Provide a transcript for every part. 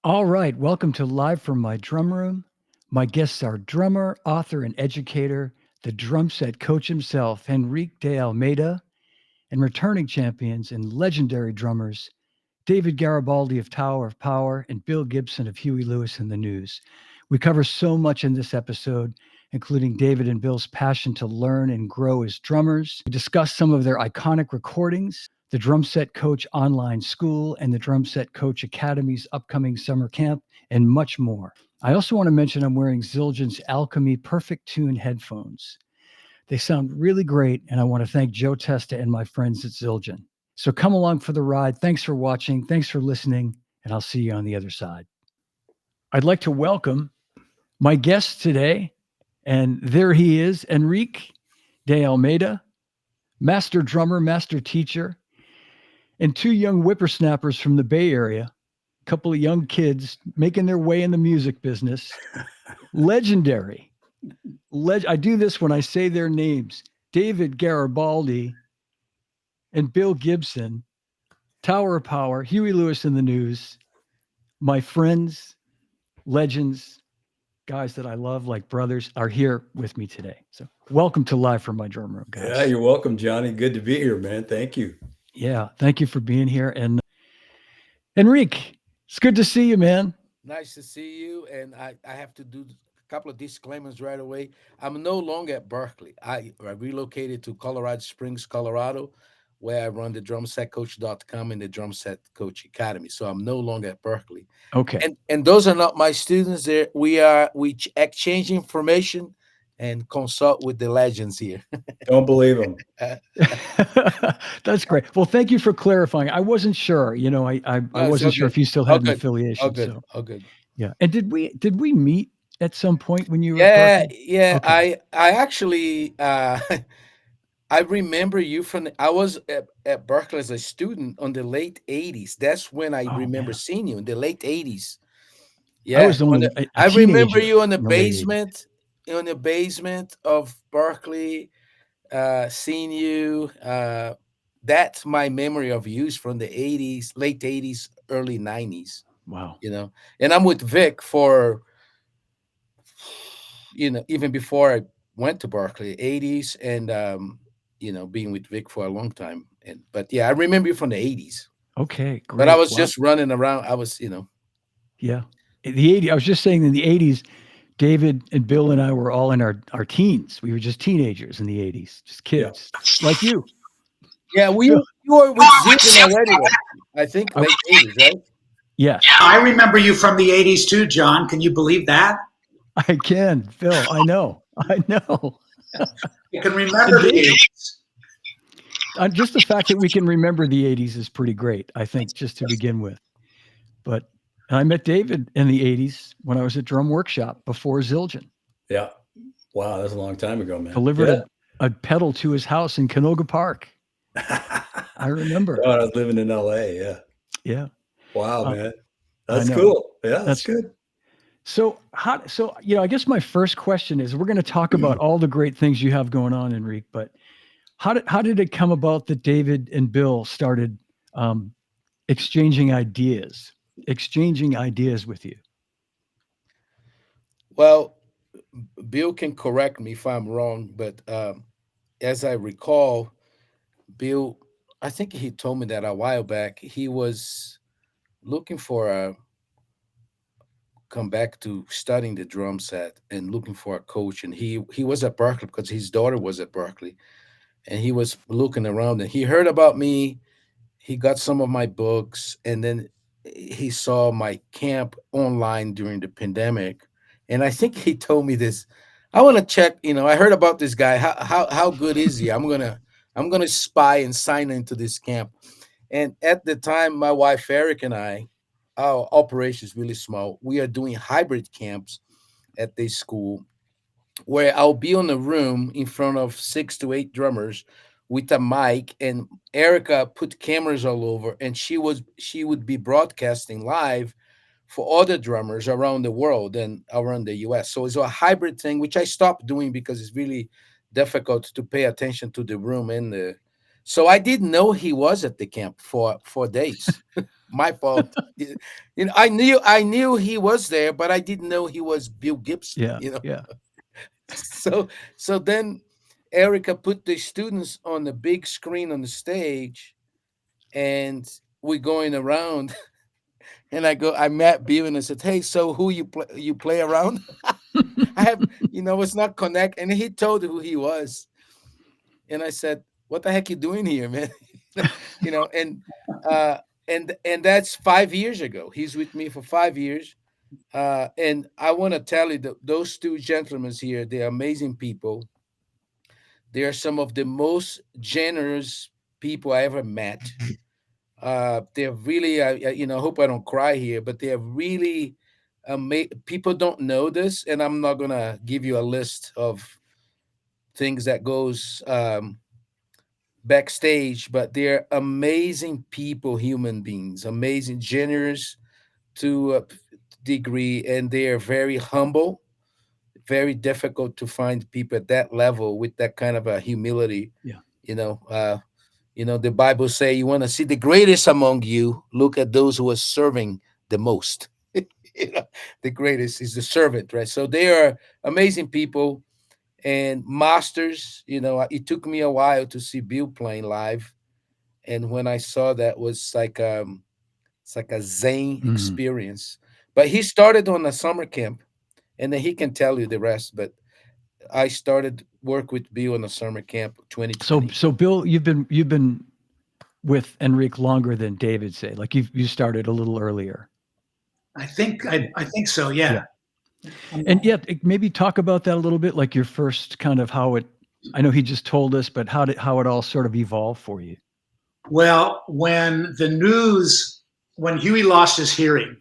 All right, welcome to Live from My Drum Room. My guests are drummer, author, and educator, the drum set coach himself, Henrique De Almeida, and returning champions and legendary drummers, David Garibaldi of Tower of Power and Bill Gibson of Huey Lewis and the News. We cover so much in this episode, including David and Bill's passion to learn and grow as drummers. We discuss some of their iconic recordings, the Drum Set Coach online school, and the Drum Set Coach Academy's upcoming summer camp, and much more. I also want to mention I'm wearing Zildjian's ALCHEM-E Perfect Tune headphones. They sound really great, and I want to thank Joe Testa and my friends at Zildjian. So come along for the ride. Thanks for watching. Thanks for listening, and I'll see you on the other side. I'd like to welcome my guest today, and there he is, Henrique De Almeida, master drummer, master teacher, and two young whippersnappers from the Bay Area, a couple of young kids making their way in the music business. Legendary. I do this when I say their names. David Garibaldi and Bill Gibson, Tower of Power, Huey Lewis and the News, my friends, legends, guys that I love like brothers are here with me today. So welcome to Live from My Drum Room, guys. Yeah, you're welcome, Johnny. Good to be here, man. Thank you. Yeah, thank you for being here. And Henrique, it's good to see you, man. Nice to see you. And I have to do a couple of disclaimers right away. I'm no longer at Berkeley. I relocated to Colorado Springs, Colorado, where I run the drumsetcoach.com and the Drum Set Coach Academy. So I'm no longer at Berkeley. Okay. And those are not my students. There we exchange information and consult with the legends here. Don't believe them. That's great. Well, thank you for clarifying. I wasn't sure. I No, it's wasn't all sure good. if you still All had an good. All affiliation. good. So All good. yeah. And did we meet at some point when you were at Yeah, Berkeley? yeah. Okay. I actually I remember you from I was at Berkeley as a student on the late 80s. That's when I Oh remember man. seeing you in the late 80s. I Yeah. was only a I remember teenager you in the in the late 80s. basement of Berkeley, seeing you. That's my memory of you is from the 80s, late 80s, early 90s, Wow. you know. And I'm with Vic for even before I went to Berkeley, 80s, and being with Vic for a long time. And but yeah, I remember you from the 80s. Okay, But I great. was Wow. just running around. I was, Yeah. In the 80s, I was just saying in the 80s, David and Bill and I were all in our teens. We were just teenagers in the 80s, just Yeah. kids like you. yeah, Bill, you were with Zildjian already then. I think I, late 80s, right? yes, I remember you from the 80s too, John. Can you believe that? I can, Phil. I know. I know. I can And remember the David, 80s. just the fact that we can remember the 80s is pretty great, I think, just to begin with. But I met David in the 80s when I was at Drum Workshop before Zildjian. Yeah. Wow, that's a long time ago, man. Delivered Yeah. a pedal to his house in Canoga Park. I remember. When I was living in LA. Yeah. Yeah. Wow, Uh, man. I That's know. cool. Yeah, that's That's good. I guess my first question is we're going to talk about all the great things you have going on, Enrique, but how did it come about that David and Bill started um, exchanging ideas, with you? Well, Bill can correct me if I'm wrong, but as I recall, Bill, I think he told me that a while back. He was looking for a come back to studying the drum set and looking for a coach, and he was at Berkeley because his daughter was at Berkeley, and he was looking around and he heard about me. He got some of my books, and then he saw my camp online during the pandemic, and I think he told me this. I want to check. I heard about this guy. How good is he? I'm gonna spy and sign into this camp. And at the time, my wife Eric and I, our operation is really small. We are doing hybrid camps at this school where I'll be on a room in front of 6 to 8 drummers with a mic, and Erica put cameras all over, and she would be broadcasting live for other drummers around the world and around the US. So it's a hybrid thing, which I stopped doing because it's really difficult to pay attention to the room and the So I didn't know he was at the camp for 4 days. My fault. I knew he was there, but I didn't know he was Bill Gibson. Yeah, yeah. So then Erica put the students on the big screen on the stage, and we're going around. And I met Bill and I said, "Hey, so who you play around?" I have, it's not connect. And he told who he was. And I said, "What the heck you doing here, man?" And and that's 5 years ago. He's with me for 5 years. And I want to tell you that those two gentlemen here, they're amazing people. They are some of the most generous people I ever met. They're really, I hope I don't cry here, but they're really people don't know this, and I'm not gonna give you a list of things that goes backstage, but they're amazing people, human beings, amazing, generous to a degree, and they are very humble. Very difficult to find people at that level with that kind of a humility. Yeah. The Bible say you want to see the greatest among you. Look at those who are serving the most. The greatest is the servant, right? So they are amazing people and masters. It took me a while to see Bill playing live, and when I saw that, was like it's like a Zen experience. But he started on a summer camp, and then he can tell you the rest. But I started work with Bill in the summer camp 2020. So Bill, you've been with Henrique longer than David, say, like you started a little earlier. I think so. Yeah. And maybe talk about that a little bit, like your first kind of how it. I know he just told us, but how it all sort of evolved for you? Well, when Huey lost his hearing,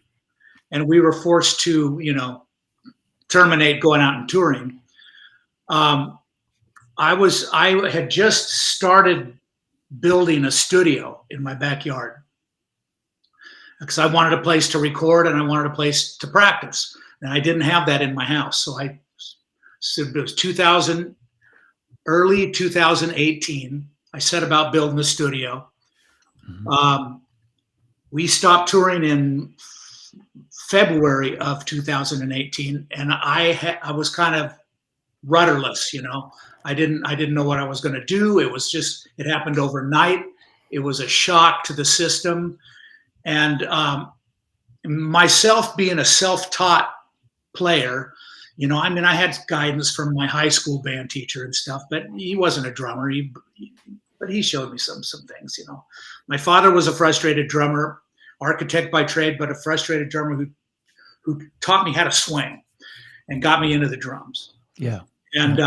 and we were forced to, terminate going out and touring. I had just started building a studio in my backyard because I wanted a place to record and I wanted a place to practice, and I didn't have that in my house. So it was early 2018. I set about building the studio. We stopped touring in February of 2018, and I was kind of rudderless. I didn't know what I was going to do. It happened overnight. It was a shock to the system, and myself being a self-taught player, I had guidance from my high school band teacher and stuff, but he wasn't a drummer. But he showed me some things. My father was a frustrated drummer, architect by trade, but a frustrated drummer who taught me how to swing and got me into the drums. Yeah. And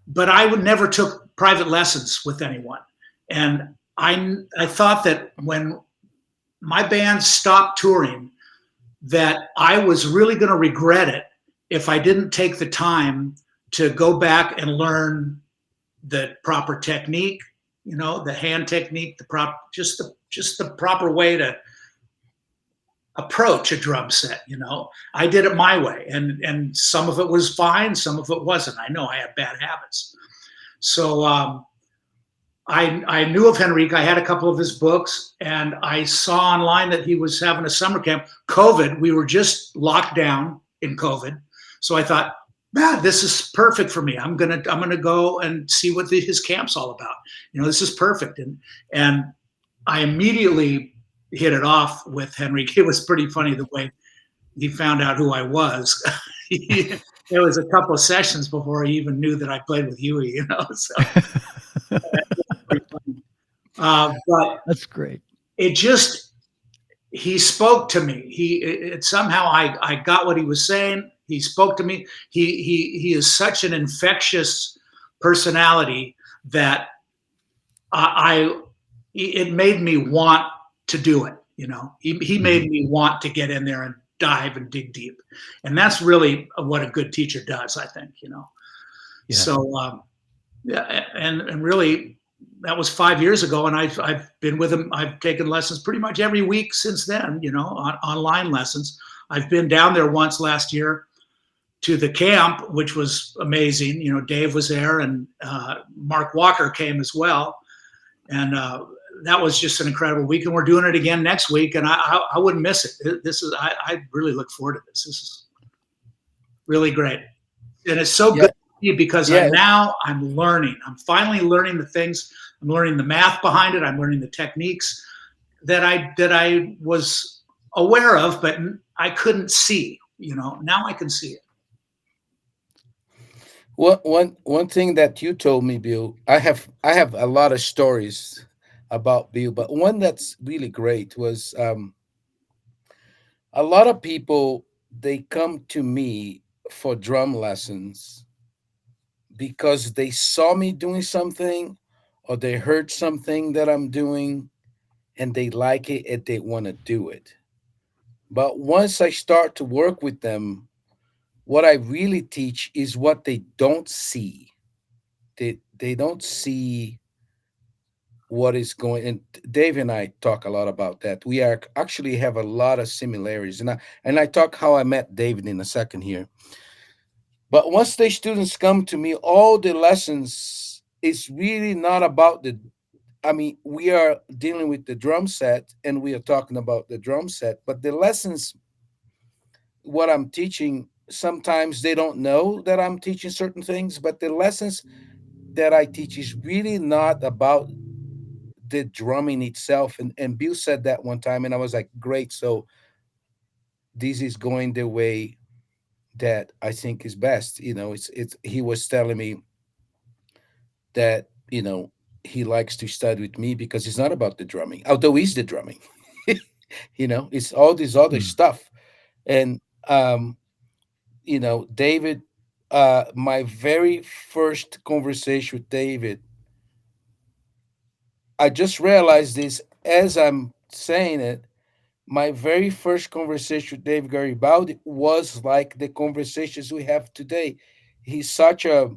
but I never took private lessons with anyone. And I thought that when my band stopped touring, that I was really going to regret it if I didn't take the time to go back and learn the proper technique, the hand technique, just the proper way to approach a drum set. I did it my way, and some of it was fine, some of it wasn't. I know I had bad habits. So I knew of Henrique. I had a couple of his books, and I saw online that he was having a summer camp. COVID, we were just locked down in COVID. So I thought, man, this is perfect for me. I'm gonna go and see what his camp's all about. This is perfect. And I immediately hit it off with Henrique. It was pretty funny the way he found out who I was. There was a couple of sessions before he even knew that I played with Huey, So pretty funny. But that's great. He spoke to me. Somehow I got what he was saying. He spoke to me. He is such an infectious personality that it made me want to do it. He made me want to get in there and dive and dig deep. And that's really what a good teacher does, I think, Yeah. So, and really that was 5 years ago. And I've been with him. I've taken lessons pretty much every week since then, online lessons. I've been down there once last year to the camp, which was amazing. Dave was there, and Mark Walker came as well. and that was just an incredible week. And we're doing it again next week, and I wouldn't miss it. This is I really look forward to this. This is really great, and it's so Yeah, good because yeah. I'm learning. I'm finally learning the things. I'm learning the math behind it. I'm learning the techniques that I was aware of, but I couldn't see. Now I can see it. One thing that you told me, Bill, I have a lot of stories about Bill, but one that's really great was a lot of people, they come to me for drum lessons because they saw me doing something or they heard something that I'm doing and they like it and they want to do it. But once I start to work with them, what I really teach is what they don't see. They don't see what is going, and Dave and I talk a lot about that. We are actually have a lot of similarities, and I talk how I met David in a second here. But once the students come to me, all the lessons is really not about the, I mean, we are dealing with the drum set and we are talking about the drum set, but the lessons, what I'm teaching, sometimes they don't know that I'm teaching certain things, but the lessons that I teach is really not about the drumming itself. And Bill said that one time, and I was like, great. So this is going the way that I think is best. It's he was telling me that, he likes to study with me because it's not about the drumming, although he's the drumming. It's all this other Mm. stuff. And David, my very first conversation with David, I just realized this as I'm saying it. My very first conversation with Dave Garibaldi was like the conversations we have today. He's such a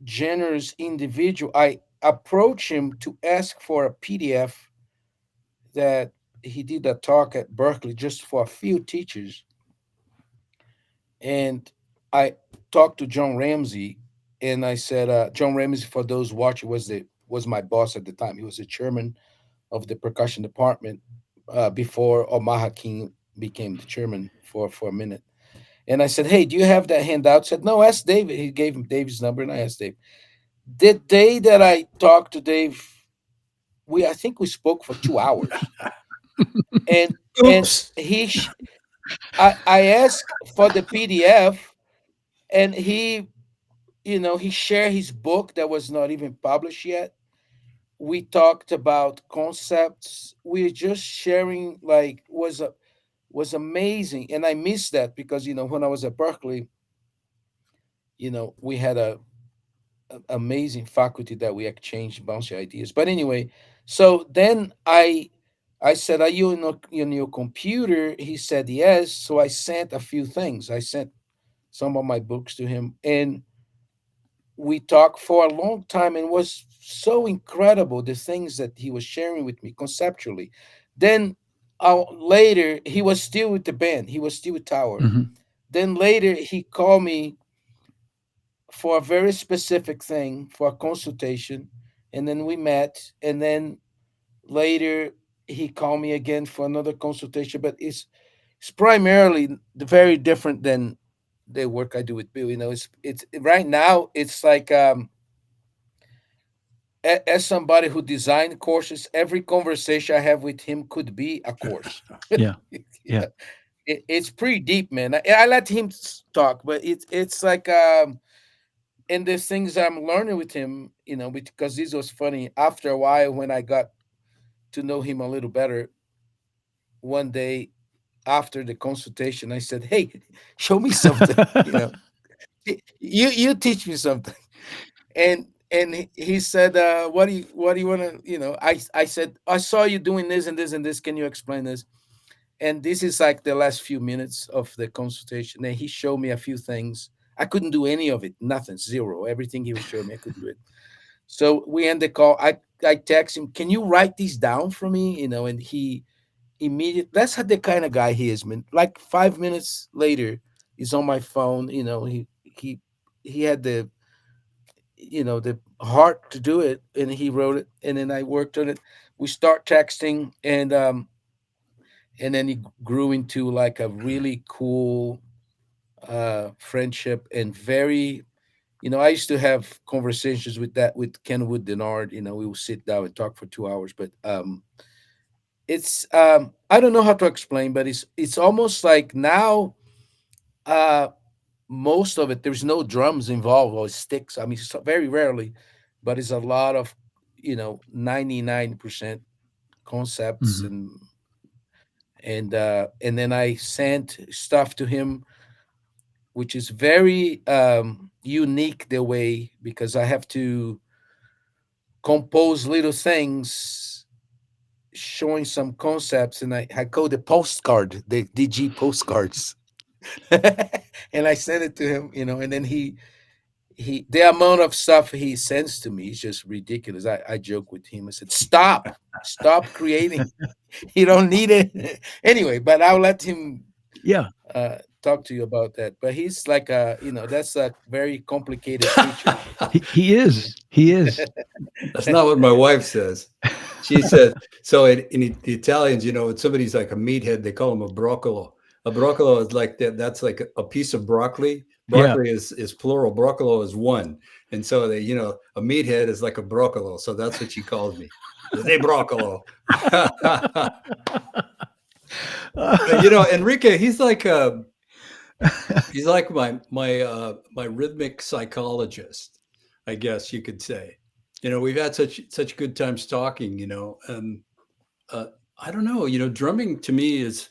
generous individual. I approached him to ask for a PDF that he did a talk at Berkeley just for a few teachers. And I talked to John Ramsey, and I said, John Ramsey, for those watching, was my boss at the time. He was the chairman of the percussion department before Omaha King became the chairman for a minute. And I said, "Hey, do you have that handout?" Said, "No, ask David." He gave him David's number, and I asked Dave. The day that I talked to Dave, I think we spoke for 2 hours, and and Oops. I asked for the PDF, and he shared his book that was not even published yet. We talked about concepts. We were just sharing, like, was amazing, and I missed that because when I was at Berkeley, we had a amazing faculty that we exchanged bouncy ideas. But anyway, so then I said, "Are you in your computer?" He said yes. So I sent a few things. I sent some of my books to him, and we talked for a long time, and it was so incredible the things that he was sharing with me conceptually. Then later, he was still with the band. He was still with Tower. Mhm. Then later, he called me for a very specific thing, for a consultation, and then we met. And then later, he called me again for another consultation. But it's primarily very different than the work I do with Bill. It's right now. It's like, as somebody who designed courses, every conversation I have with him could be a course. Yeah. Yeah. It's pretty deep, man. I let him talk, but it's like, and there's things I'm learning with him, because this was funny. After a while, when I got to know him a little better, one day after the consultation, I said, "Hey, show me something. You teach me something." And he said, what do you want to, I said, "I saw you doing this and this and this. Can you explain this?" And this is like the last few minutes of the consultation, and he showed me a few things. I couldn't do any of it, nothing, zero. Everything he was showing me, I couldn't do it. So we end the call. I text him, "Can you write these down for me?" And he immediately, that's how the kind of guy he is, man. Like 5 minutes later, he's on my phone. He had the heart to do it, and he wrote it, and then I worked on it. We start texting, and then it grew into like a really cool friendship, and very, I used to have conversations with Kenwood Denard. We will sit down and talk for 2 hours, but it's I don't know how to explain, but it's almost like now, uh most of it, there's no drums involved or sticks. I mean, very rarely, but it's a lot of 99% concepts, Mhm. and then I sent stuff to him, which is very unique, the way, because I have to compose little things showing some concepts, and I call the postcard, the DG postcards. And I sent it to him, and then the amount of stuff he sends to me is just ridiculous. I joke with him. I said, stop creating. You don't need it. Anyway, but I'll let him Yeah. talk to you about that. But he's like that's a very complicated creature. He is. He is. That's not what my wife says. She says, so in the Italians, when somebody's like a meathead, they call them a broccolo. A broccolo is like that. That's like a piece of broccoli. Yeah. Broccoli is plural. Broccolo is one. And so a meathead is like a broccolo. So that's what she calls me. Hey, broccolo. Enrique, he's like my rhythmic psychologist, I guess you could say. We've had such good times talking. I don't know. Drumming to me is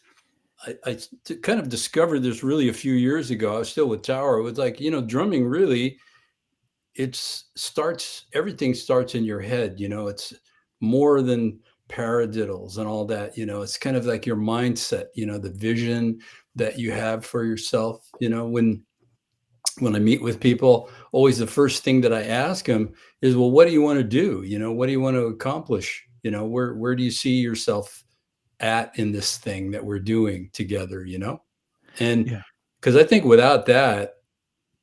kind of discovered this really a few years ago. I was still with Tower. It was like drumming really. Everything starts in your head. It's more than paradiddles and all that. It's kind of like your mindset. The vision that you have for yourself. When I meet with people, always the first thing that I ask them is, well, what do you want to do? What do you want to accomplish? Where do you see yourself at in this thing that we're doing together? And Yeah. because I think without that,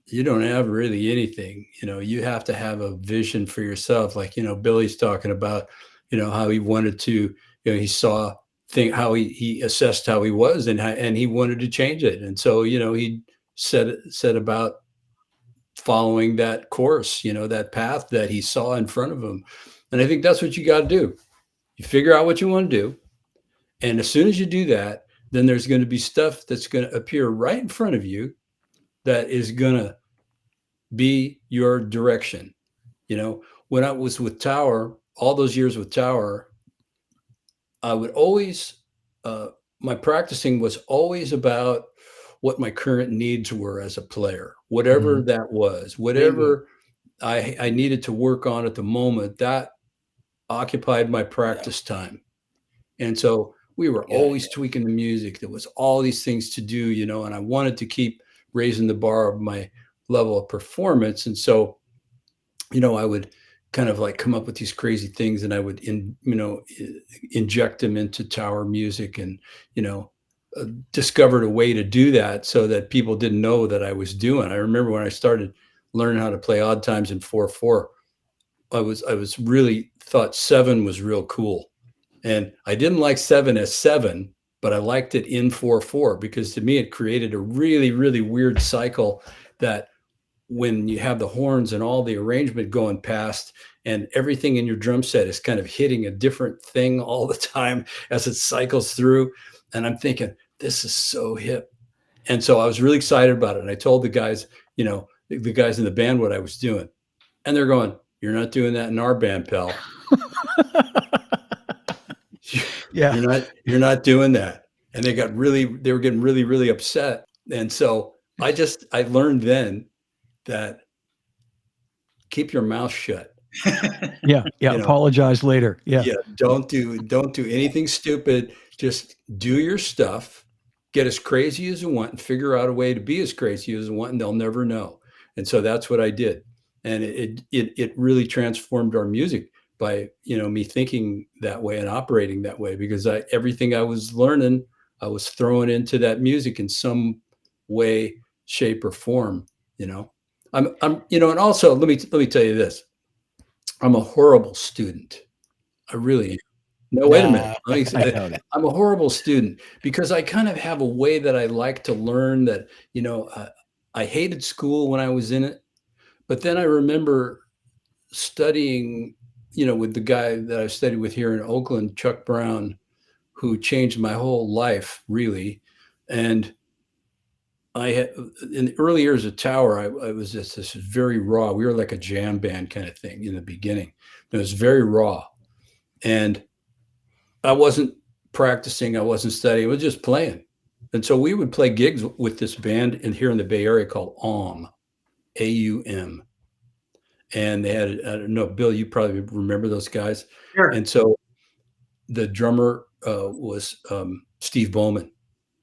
you don't have really anything. You have to have a vision for yourself. Like, Billy's talking about, how he wanted to, he saw how he assessed how he was, and he wanted to change it. And so, he set about following that course, that path that he saw in front of him. And I think that's what you got to do. You figure out what you want to do. And as soon as you do that, then there's going to be stuff that's going to appear right in front of you that is going to be your direction. When I was with Tower, all those years with Tower, I would always, my practicing was always about what my current needs were as a player, whatever that was, whatever I needed to work on at the moment, that occupied my practice time. And so we were always tweaking the music. There was all these things to do, and I wanted to keep raising the bar of my level of performance. And so, I would kind of like come up with these crazy things, and I would inject them into Tower music, and discovered a way to do that so that people didn't know that I was doing. I remember when I started learning how to play odd times in 4/4, I was really thought 7 was real cool, and I didn't like 7 as 7, but I liked it in 4/4 because to me it created a really, really weird cycle that when you have the horns and all the arrangement going past and everything in your drum set is kind of hitting a different thing all the time as it cycles through. And I'm thinking, this is so hip. And so I was really excited about it. And I told the guys, the guys in the band what I was doing. And they're going, "You're not doing that in our band, pal." Yeah. You're not doing that. And they were getting really, really upset. And so I learned then that keep your mouth shut. Yeah. Apologize later. Yeah. Don't do anything stupid. Just do your stuff, get as crazy as you want, and figure out a way to be as crazy as you want, and they'll never know. And so that's what I did. And it really transformed our music by, me thinking that way and operating that way, because everything I was learning, I was throwing into that music in some way, shape, or form. and also let me tell you this. I'm a horrible student. I really am. No, wait a minute. Nah. Let me I say, doubt it. I'm a horrible student because I kind of have a way that I like to learn that, I hated school when I was in it, but then I remember studying, with the guy that I studied with here in Oakland, Chuck Brown, who changed my whole life, really. And I had in the early years of Tower, I was just this very raw. We were like a jam band kind of thing in the beginning. It was very raw. And I wasn't practicing, I wasn't studying, I was just playing. And so we would play gigs with this band here in the Bay Area called AUM, AUM. And they had, I don't know, Bill, you probably remember those guys. Sure. And so the drummer was Steve Bowman.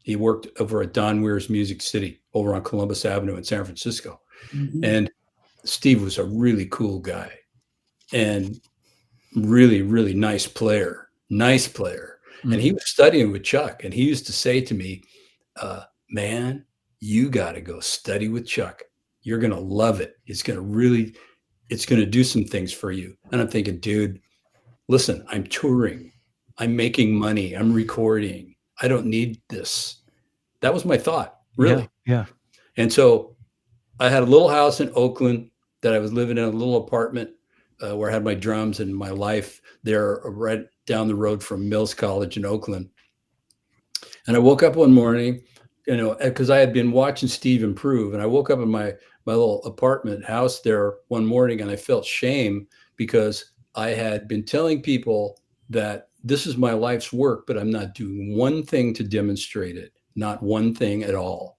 He worked over at Don Weir's Music City over on Columbus Avenue in San Francisco. Mhm. And Steve was a really cool guy and really, really nice player. And he was studying with Chuck. And he used to say to me, man, you got to go study with Chuck. You're going to love it. It's going to do some things for you. And I'm thinking, dude, listen, I'm touring. I'm making money. I'm recording. I don't need this. That was my thought, really. Yeah. And so I had a little house in Oakland that I was living in, a little apartment where I had my drums and my life there right down the road from Mills College in Oakland. And I woke up one morning, because I had been watching Steve improve. And I woke up in my little apartment house there one morning and I felt shame because I had been telling people that this is my life's work, but I'm not doing one thing to demonstrate it, not one thing at all.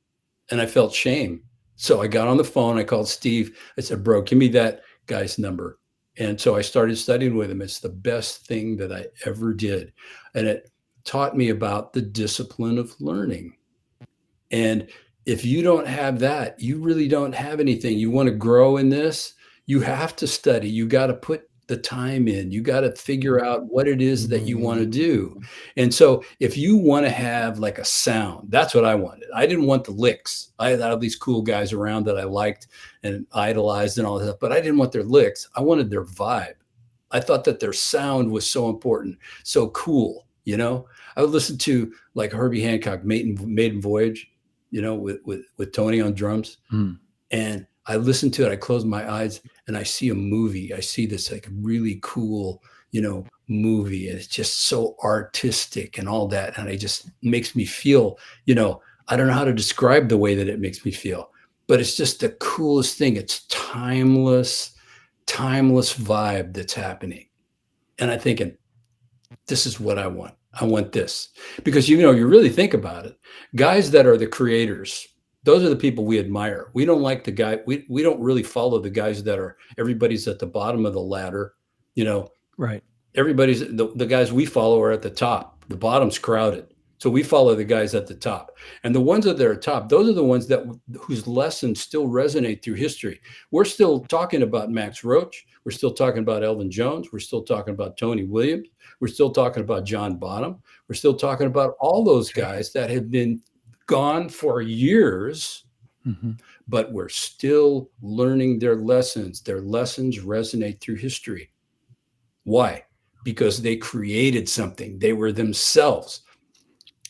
And I felt shame. So I got on the phone, I called Steve. I said, bro, give me that guy's number. And so I started studying with him. It's the best thing that I ever did. And it taught me about the discipline of learning. And if you don't have that, you really don't have anything. You want to grow in this, you have to study. You got to put the time in. You got to figure out what it is that you want to do. And so if you want to have like a sound, that's what I wanted. I didn't want the licks. I had all these cool guys around that I liked and idolized and all that stuff, but I didn't want their licks. I wanted their vibe. I thought that their sound was so important, so cool. I would listen to like Herbie Hancock, Maiden Voyage, with Tony on drums. And I listened to it. I closed my eyes and I see a movie. I see this like really cool, movie. And it's just so artistic and all that. And it just makes me feel, I don't know how to describe the way that it makes me feel, but it's just the coolest thing. It's timeless vibe that's happening. And I'm thinking, this is what I want. I want this. Because, you really think about it. Guys that are the creators, those are the people we admire. We don't like the guy. We don't really follow the guys that are, everybody's at the bottom of the ladder. Right. Everybody's, the guys we follow are at the top. The bottom's crowded. So we follow the guys at the top. And the ones that are top, those are the ones whose lessons still resonate through history. We're still talking about Max Roach. We're still talking about Elvin Jones. We're still talking about Tony Williams. We're still talking about John Bonham. We're still talking about all those guys that have been gone for years, but we're still learning their lessons. Their lessons resonate through history. Why? Because they created something. They were themselves.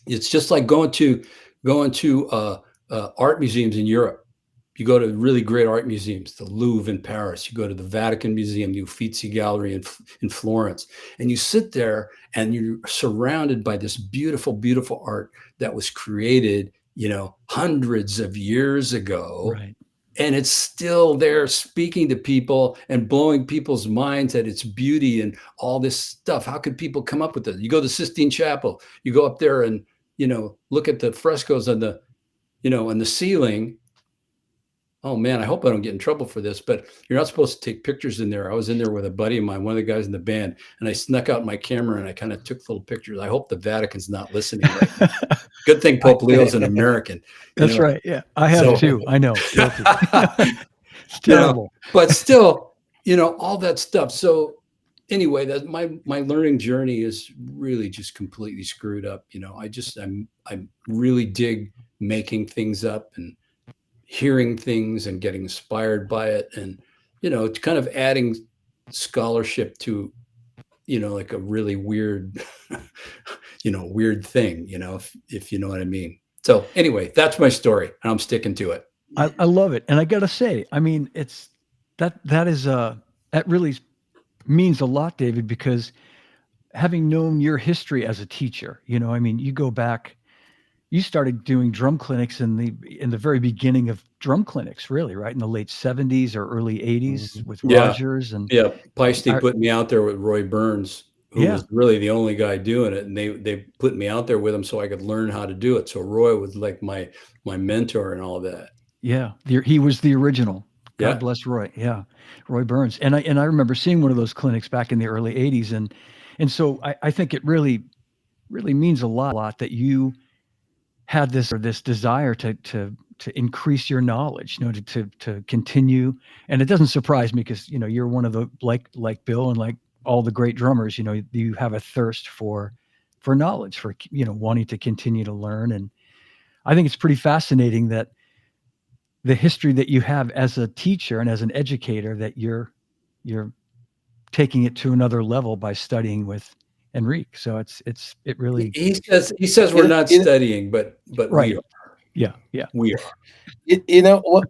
It's just like going to art museums in Europe. You go to really great art museums, the Louvre in Paris. You go to the Vatican Museum, the Uffizi Gallery in Florence, and you sit there and you're surrounded by this beautiful, beautiful art that was created, hundreds of years ago. Right. And it's still there speaking to people and blowing people's minds at its beauty and all this stuff. How could people come up with it? You go to Sistine Chapel, you go up there and, look at the frescoes on the, on the ceiling. Oh man, I hope I don't get in trouble for this, but you're not supposed to take pictures in there. I was in there with a buddy of mine, one of the guys in the band, and I snuck out my camera and I kind of took little pictures. I hope the Vatican's not listening right now. Good thing Pope Leo's an American. That's right. Yeah, I have too. I know. It's terrible. But still, all that stuff. So anyway, that my learning journey is really just completely screwed up. I really dig making things up and hearing things and getting inspired by it, and it's kind of adding scholarship to like a really weird weird thing, if you know what I mean. So anyway, that's my story, and I'm sticking to it. I love it, and I gotta say, I mean, it's that is that really means a lot, David, because having known your history as a teacher, I mean, you go back, you started doing drum clinics in the very beginning of drum clinics, really, right? In the late 70s or early 80s with Yeah. Rogers and Yeah, Peisty put me out there with Roy Burns, who yeah, was really the only guy doing it, and they put me out there with him so I could learn how to do it. So Roy was like my mentor and all of that. yeah. He was the original. God Yeah. bless Roy. Yeah, Roy Burns. And I remember seeing one of those clinics back in the early 80s, and so I think it really means a lot that you had this desire to increase your knowledge, to continue. And it doesn't surprise me because you're one of the like Bill and like all the great drummers. You have a thirst for knowledge, for wanting to continue to learn. And I think it's pretty fascinating that the history that you have as a teacher and as an educator, that you're taking it to another level by studying with Henrique. So it really He says we're not studying, but right. we are. Yeah. We are.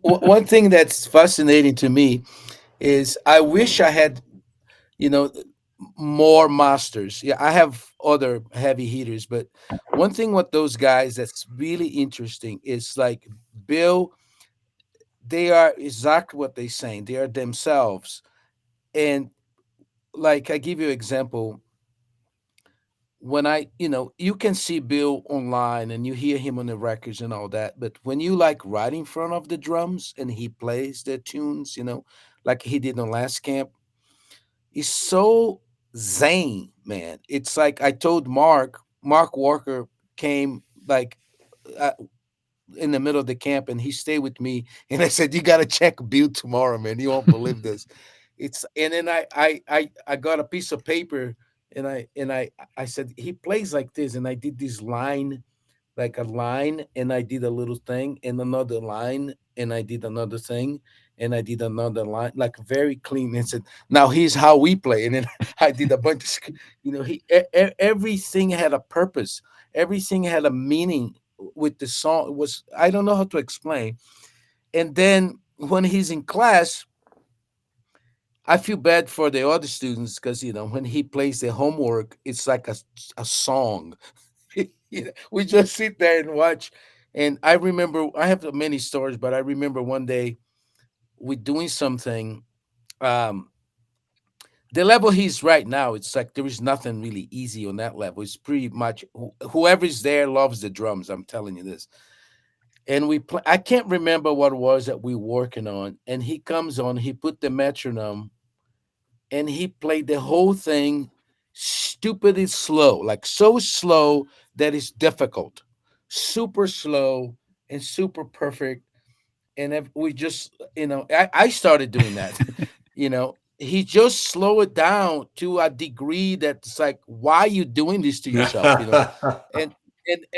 One thing that's fascinating to me is I wish I had, you know, more masters. Yeah, I have other heavy hitters, but one thing with those guys that's really interesting is like Bill, they are exactly what they're saying. They are themselves. And like I give you an example, when you can see Bill online and you hear him on the records and all that, but when you like right in front of the drums and he plays the tunes, like he did on last camp, he's so zane, man. It's like I told Mark Walker came like uh, in the middle of the camp and he stayed with me, and I said, "You got to check Bill tomorrow, man. You won't believe this." And then I got a piece of paper, and I said he plays like this, and I did this line, like a line, and I did a little thing, and another line, and I did another thing, and I did another line, like very clean. And said, "Now here's how we play." And then I did a bunch of, everything had a purpose, everything had a meaning with the song. It was, I don't know how to explain. And then when he's in class, I feel bad for the other students because when he plays the homework, it's like a song. We just sit there and watch. And I remember, I have many stories, but I remember one day we doing something. Um, the level he's right now, it's like there is nothing really easy on that level. It's pretty much whoever's there loves the drums. I'm telling you this. And we play. I can't remember what it was that we working on. And he comes on. He put the metronome, and he played the whole thing stupidly slow, like so slow that it's difficult, super slow and super perfect. And we just, I started doing that. He just slow it down to a degree that's like, why are you doing this to yourself? And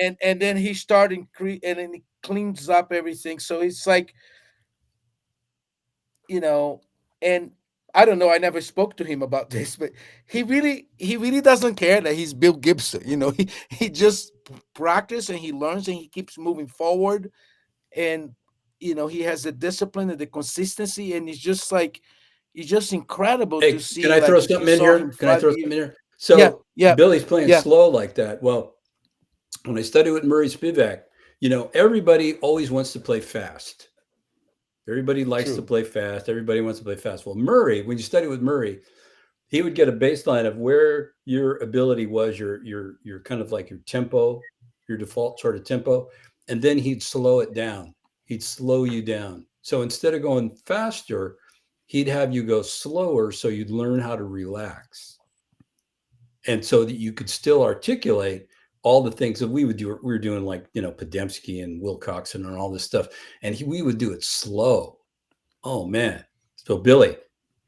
and then he started and then he cleans up everything. So it's like, you know, and I don't know, I never spoke to him about this, but he really doesn't care that he's Bill Gibson. He just practice and he learns and he keeps moving forward. And he has the discipline and the consistency, and it's just incredible to Hey, see. can I Like throw if you something in saw here? him Can I 5 throw years, something in here? yeah, So yeah, Billy's playing yeah, slow like that. Well, when I studied with Murray Spivak, everybody always wants to play fast. Everybody likes to true. play fast. Everybody wants to play fast. Well, Murray, when you study with Murray, he would get a baseline of where your ability was, your kind of like your tempo, your default sort of tempo, and then he'd slow it down. He'd slow you down. So instead of going faster, he'd have you go slower so you'd learn how to relax. And so that you could still articulate all the things that we would do. We were doing like, Podemsky and Wilcoxon and all this stuff. And we would do it slow. Oh man. So Billy,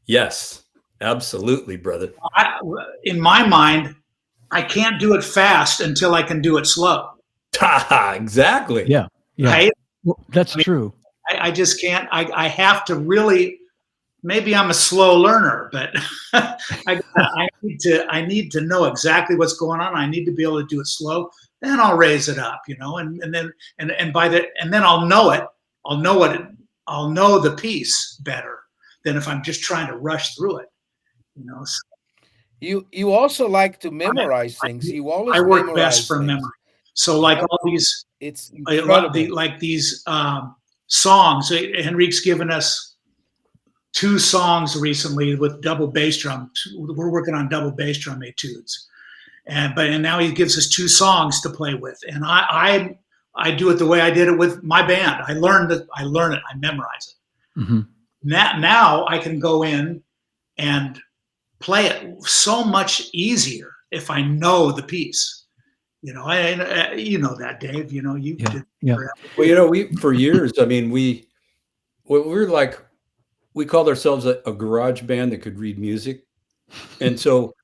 yes, absolutely, brother. In my mind, I can't do it fast until I can do it slow. Exactly. Yeah. Right? Well, that's true. I just can't. I have to really. Maybe I'm a slow learner, but I need to know exactly what's going on. I need to be able to do it slow. Then I'll raise it up, and then and then I'll know it. I'll know the piece better than if I'm just trying to rush through it. So You also like to memorize things. You always I work best memorize from things. memory. So like all these, It's incredible. like these songs. Henrique's given us 2 songs recently with double bass drum. We're working on double bass drum etudes, and now he gives us 2 songs to play with, and I do it the way I did it with my band. I learn it, I memorize it. Mm-hmm. Now I can go in and play it so much easier if I know the piece. You know that, Dave. You did. Yeah. Well, we for years. I mean, we're like, we called ourselves a garage band that could read music, and so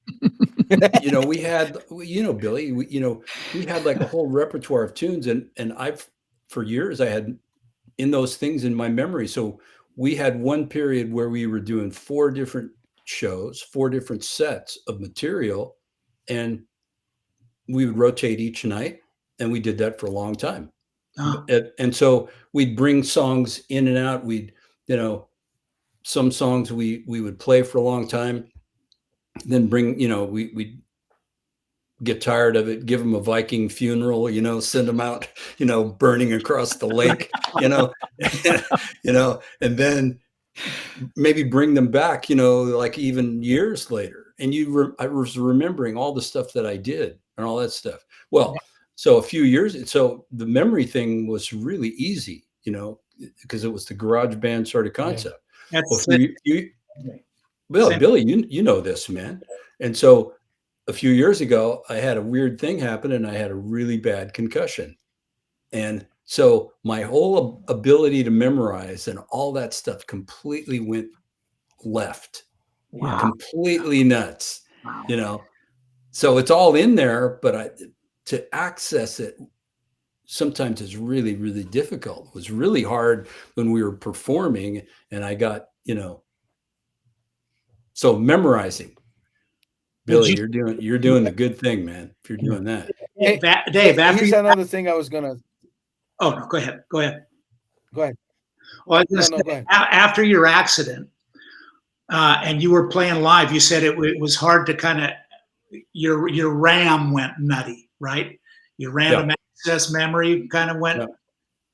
we had, Billy, we had like a whole repertoire of tunes, and for years I had in those things in my memory. So we had one period where we were doing 4 different shows, 4 different sets of material, and we would rotate each night, and we did that for a long time. Oh. And so we'd bring songs in and out. We'd, some songs we would play for a long time, then bring, we'd get tired of it, give them a Viking funeral, send them out, burning across the lake, and then maybe bring them back, like even years later. And I was remembering all the stuff that I did and all that stuff. Well, so a few years, so the memory thing was really easy, because it was the garage band sort of concept. Well, Billy, you know this, man. And so a few years ago, I had a weird thing happen, and I had a really bad concussion. And so my whole ability to memorize and all that stuff completely went left. Wow. Completely nuts. Wow. So it's all in there, but to access it sometimes is really, really difficult. It was really hard when we were performing, and I got, so memorizing. Billy, you're doing the good thing, man. If you're doing that. Hey, Dave, here's another thing I was gonna. Oh no, go ahead. Go ahead. Well, I was gonna say, after your accident, and you were playing live, you said it was hard to kind of your RAM went nutty, right? Your random access memory kind of went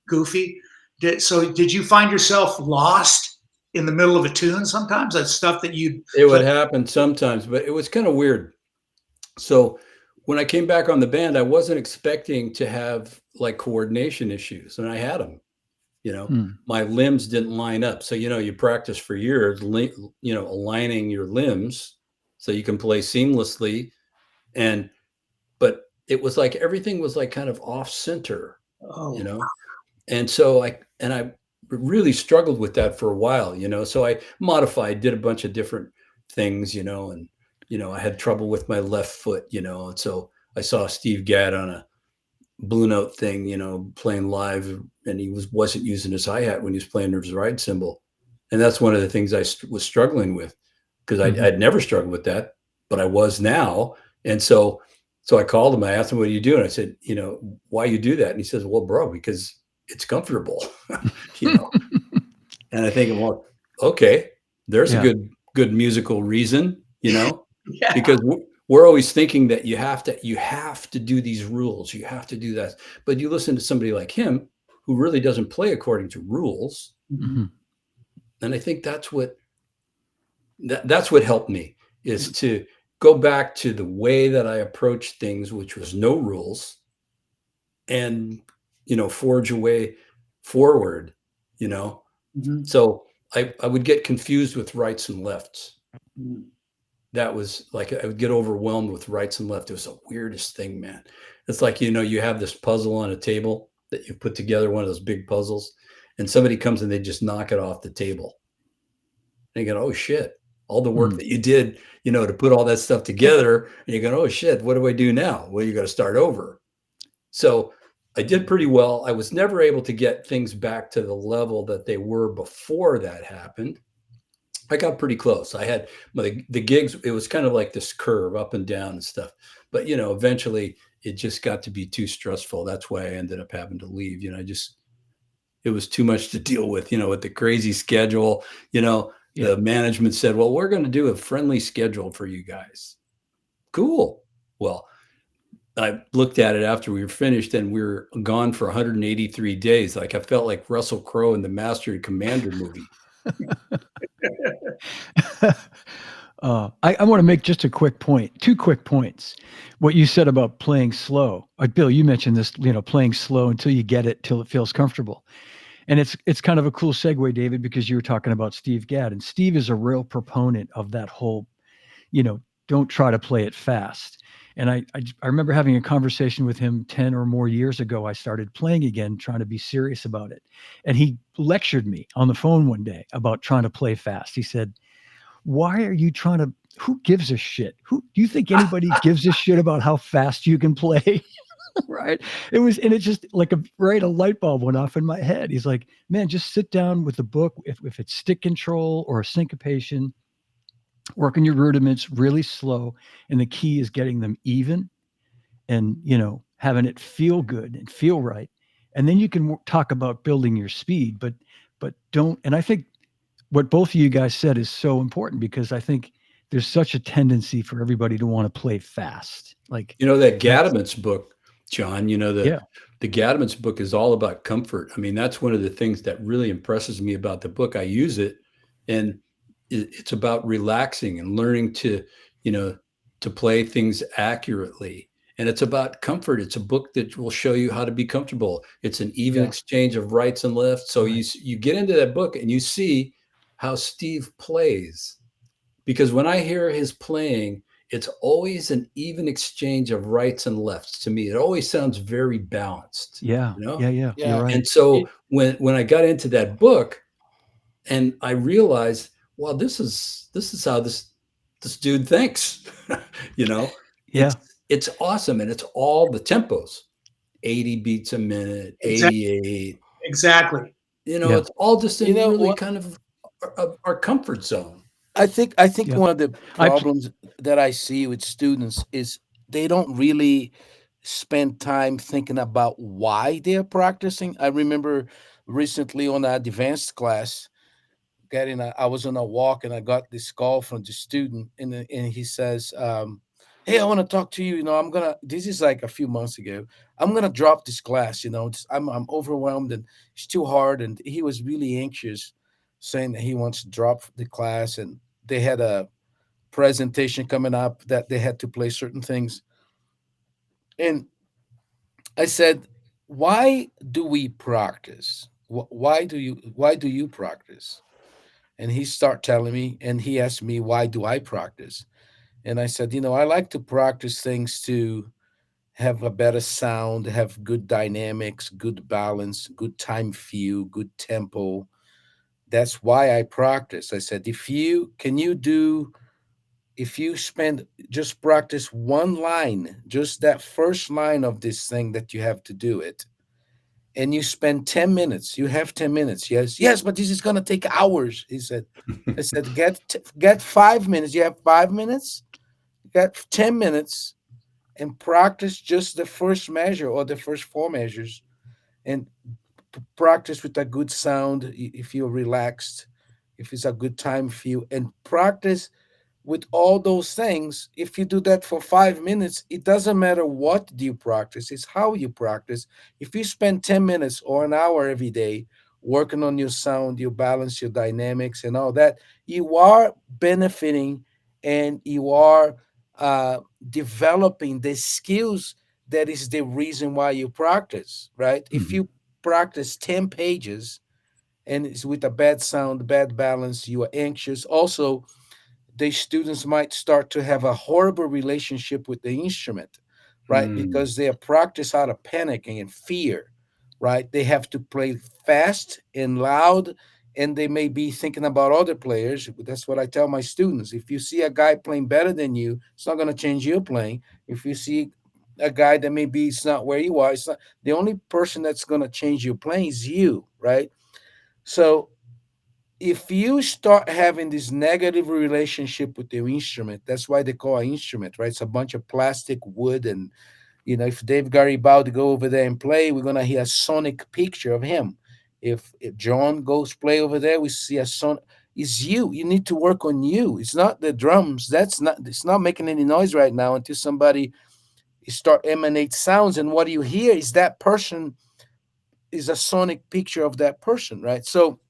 goofy. Did you find yourself lost in the middle of a tune sometimes? That's stuff that it would happen sometimes, but it was kind of weird. So when I came back on the band, I wasn't expecting to have like coordination issues, and I had them. My limbs didn't line up. So, you practice for years, aligning your limbs so you can play seamlessly. But it was like everything was like kind of off center, and so I really struggled with that for a while, so I did a bunch of different things, and, I had trouble with my left foot, and so I saw Steve Gadd on a Blue Note thing, playing live, and he wasn't using his hi-hat when he was playing his ride cymbal. And that's one of the things I was struggling with, because I'd never struggled with that, but I was now. And so I called him, I asked him, what are you doing? I said, why you do that? And he says, well, bro, because it's comfortable, and I think, well, okay, there's a good musical reason, because we're always thinking that you have to do these rules, you have to do that. But you listen to somebody like him who really doesn't play according to rules. Mm-hmm. And I think that's what helped me, is to go back to the way that I approached things, which was no rules, and, forge a way forward, Mm-hmm. So I would get confused with rights and lefts. Mm-hmm. That was like, I would get overwhelmed with rights and left. It was the weirdest thing, man. It's like, you have this puzzle on a table that you put together, one of those big puzzles, and somebody comes and they just knock it off the table. And you go, oh shit, all the work that you did, to put all that stuff together, and you go, oh shit, what do I do now? Well, you got to start over. So I did pretty well. I was never able to get things back to the level that they were before that happened. I got pretty close. I had the gigs. It was kind of like this curve up and down and stuff. But eventually it just got to be too stressful. That's why I ended up having to leave. Just it was too much to deal with. With the crazy schedule. Yeah. The management said, "Well, we're going to do a friendly schedule for you guys." Cool. Well, I looked at it after we were finished, and we were gone for 183 days. Like I felt like Russell Crowe in the Master and Commander movie. I want to make just a quick point, two quick points. What you said about playing slow, Bill, you mentioned this, playing slow until you get it, till it feels comfortable. And it's kind of a cool segue, David, because you were talking about Steve Gadd, and Steve is a real proponent of that whole, don't try to play it fast. And I remember having a conversation with him 10 or more years ago. I started playing again, trying to be serious about it. And he lectured me on the phone one day about trying to play fast. He said, why are you trying to, who gives a shit? Who do you think anybody gives a shit about how fast you can play? Right. And it just like a light bulb went off in my head. He's like, man, just sit down with the book. If it's stick control or syncopation, work on your rudiments really slow. And the key is getting them even and, having it feel good and feel right. And then you can talk about building your speed, but don't. And I think what both of you guys said is so important because I think there's such a tendency for everybody to want to play fast. Like That that's, Gadamant's book, John, yeah, the Gadamant's book is all about comfort. I mean, that's one of the things that really impresses me about the book. I use it, and it's about relaxing and learning you know, to play things accurately. And it's about comfort. It's a book that will show you how to be comfortable. It's an even Yeah. exchange of rights and lefts. So right. you get into that book and you see how Steve plays. Because when I hear his playing, it's always an even exchange of rights and lefts to me. It always sounds very balanced, Yeah. you know? Yeah. Yeah. You're Yeah. right. And so It, when I got into that book and I realized, well, this is how this dude thinks. you know, Yeah. it's it's awesome, and it's all the tempos, 80 beats a minute, Exactly. 88. Exactly. Yeah. It's all just you in know really what? kind of our comfort zone. I think Yeah. one of the I, problems that I see with students is they don't really spend time thinking about why they're practicing. I remember recently on an advanced class, I was on a walk and I got this call from the student, and he says, "Hey, I want to talk to you. I'm gonna. This is like a few months ago. I'm gonna drop this class. I'm overwhelmed and it's too hard." And he was really anxious, saying that he wants to drop the class, and they had a presentation coming up that they had to play certain things. And I said, "Why do we practice? Why do you practice?" And he start telling me, and he asked me, why do I practice? And I said, I like to practice things to have a better sound, have good dynamics, good balance, good time feel, good tempo. That's why I practice. I said, if you spend, just practice one line, just that first line of this thing that you have to do it, and you spend 10 minutes, you have 10 minutes. Yes, yes, but this is going to take hours. He said, I said, get 5 minutes. You have 5 minutes, get 10 minutes, and practice just the first measure or the first four measures, and practice with a good sound if you're relaxed, if it's a good time feel, and practice with all those things. If you do that for 5 minutes, it doesn't matter what you practice, it's how you practice. If you spend 10 minutes or an hour every day working on your sound, your balance, your dynamics, and all that, you are benefiting, and you are uh, developing the skills. That is the reason why you practice, right? If Mhm. you practice 10 pages and it's with a bad sound, bad balance, you are anxious. Also, the students might start to have a horrible relationship with the instrument, right? Mm. Because they are practiced out of panic and fear, right? They have to play fast and loud, and they may be thinking about other players. That's what I tell my students. If you see a guy playing better than you, it's not going to change your playing. If you see a guy that maybe it's not where you are. It's not the only person that's going to change your playing is you, right? So if you start having this negative relationship with your instrument, that's why they call an instrument, right? It's a bunch of plastic, wood, and if Dave Garibaldi go over there and play, we're gonna hear a sonic picture of him. If John goes play over there, we see a son. It's you. You need to work on you. It's not the drums. That's not. It's not making any noise right now until somebody start emanate sounds, and what you hear is that person is a sonic picture of that person, right? So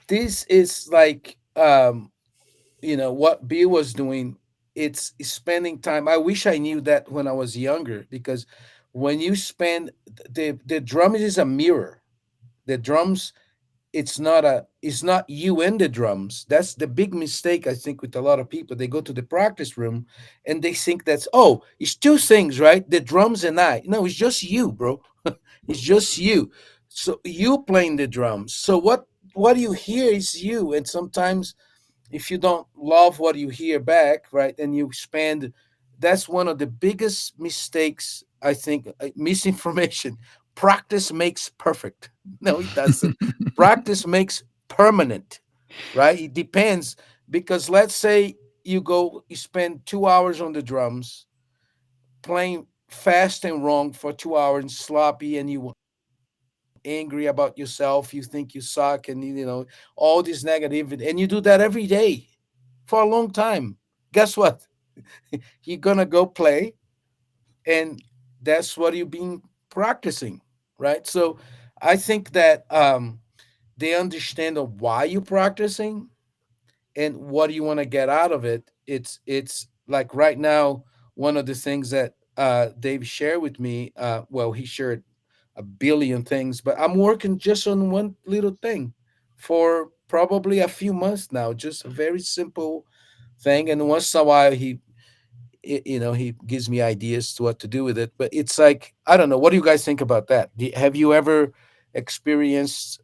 this is like what Bill was doing. It's spending time. I wish I knew that when I was younger, because when you spend the drum is a mirror. The drums, it's not you in the drums. That's the big mistake I think with a lot of people. They go to the practice room and they think that's, oh, it's two things, right? The drums and I. No, it's just you, bro. It's just you. So you playing the drums. So what you hear is you. And sometimes if you don't love what you hear back, right, and you spend, that's one of the biggest mistakes, I think, misinformation. Practice makes perfect. No, it doesn't. Practice makes permanent, right? It depends, because let's say you spend 2 hours on the drums playing fast and wrong for 2 hours and sloppy, and you angry about yourself, you think you suck, and all this negativity, and you do that every day for a long time. Guess what? You're gonna go play, and that's what you've been practicing, right? So I think that they understand of why you're practicing and what do you want to get out of it. It's like right now, one of the things that Dave shared with me, well, he shared a billion things, but I'm working just on one little thing for probably a few months now, just a very simple thing. And once in a while he gives me ideas to what to do with it. But it's like, I don't know, what do you guys think about that? Have you ever experienced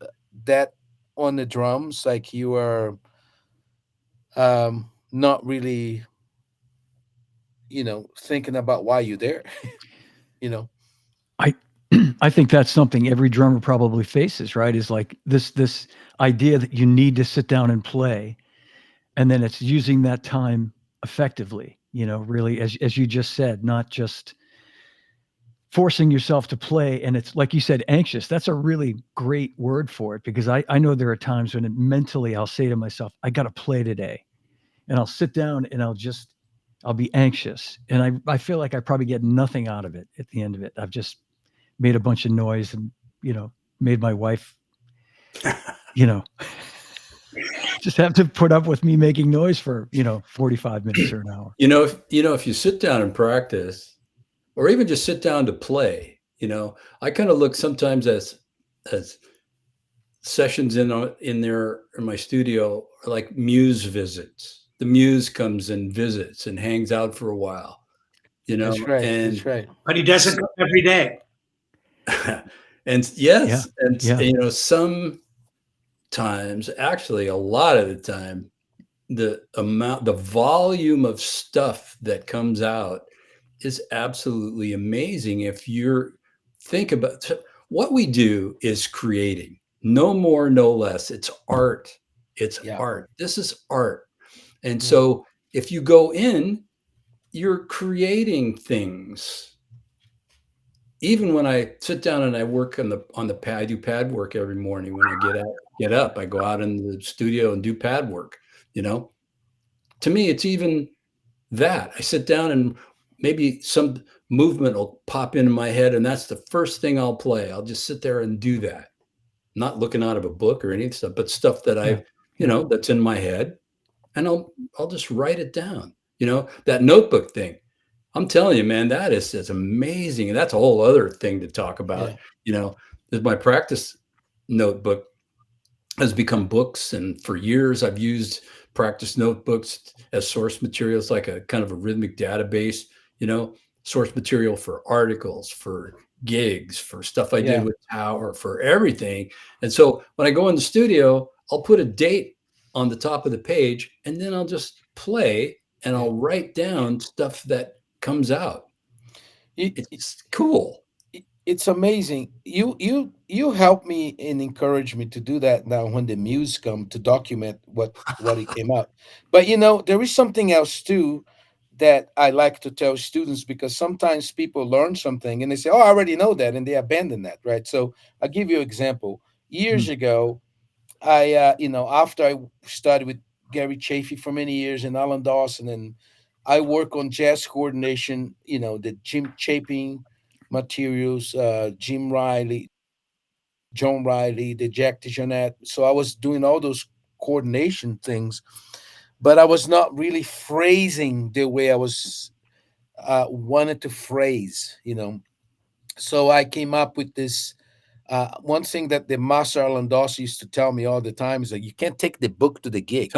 that on the drums, like you are not really thinking about why you're there? you know I I think that's something every drummer probably faces, right? Is like this idea that you need to sit down and play, and then it's using that time effectively. Really, as you just said, not just forcing yourself to play. And it's like you said, anxious. That's a really great word for it, because I know there are times when mentally I'll say to myself, I got to play today, and I'll sit down and I'll be anxious, and I feel like I probably get nothing out of it at the end of it. I've just made a bunch of noise and, made my wife, you know, just have to put up with me making noise for, 45 minutes or an hour. If you sit down and practice, or even just sit down to play, I kind of look sometimes as sessions in my studio are like muse visits. The muse comes and visits and hangs out for a while, that's right, that's and right. But he doesn't come every day. and Yeah. yes, and Yeah. sometimes, actually a lot of the time, the volume of stuff that comes out is absolutely amazing. If you're think about what we do is creating, no more, no less. It's art. It's Yeah. art. This is art. And Mm. so if you go in, you're creating things. Even when I sit down and I work on the pad, I do pad work every morning. When I get up, I go out in the studio and do pad work. To me, it's even that. I sit down and maybe some movement will pop into my head, and that's the first thing I'll play. I'll just sit there and do that, not looking out of a book or any stuff, but stuff that Yeah. that's in my head, and I'll just write it down. That notebook thing. I'm telling you, man, that's amazing, and that's a whole other thing to talk about. Yeah. My practice notebook has become books, and for years I've used practice notebooks as source materials, like a kind of a rhythmic database, source material for articles, for gigs, for stuff I did Yeah. with Tower, for everything. And so when I go in the studio, I'll put a date on the top of the page, and then I'll just play and Yeah. I'll write down stuff that comes out. it, It's cool. it's amazing. You help me and encourage me to do that now when the muse come to document what it came out. But there is something else too that I like to tell students, because sometimes people learn something and they say, "Oh, I already know that," and they abandon that, right? So I'll give you an example. Years Mm. ago, after I studied with Gary Chafee for many years and Alan Dawson, and I work on jazz coordination, the Jim Chapin materials, Jim Riley, John Riley, the Jack DeJohnette. So I was doing all those coordination things, but I was not really phrasing the way I was wanted to phrase. So I came up with this. One thing that the master Alan Dawson used to tell me all the time is that you can't take the book to the gig.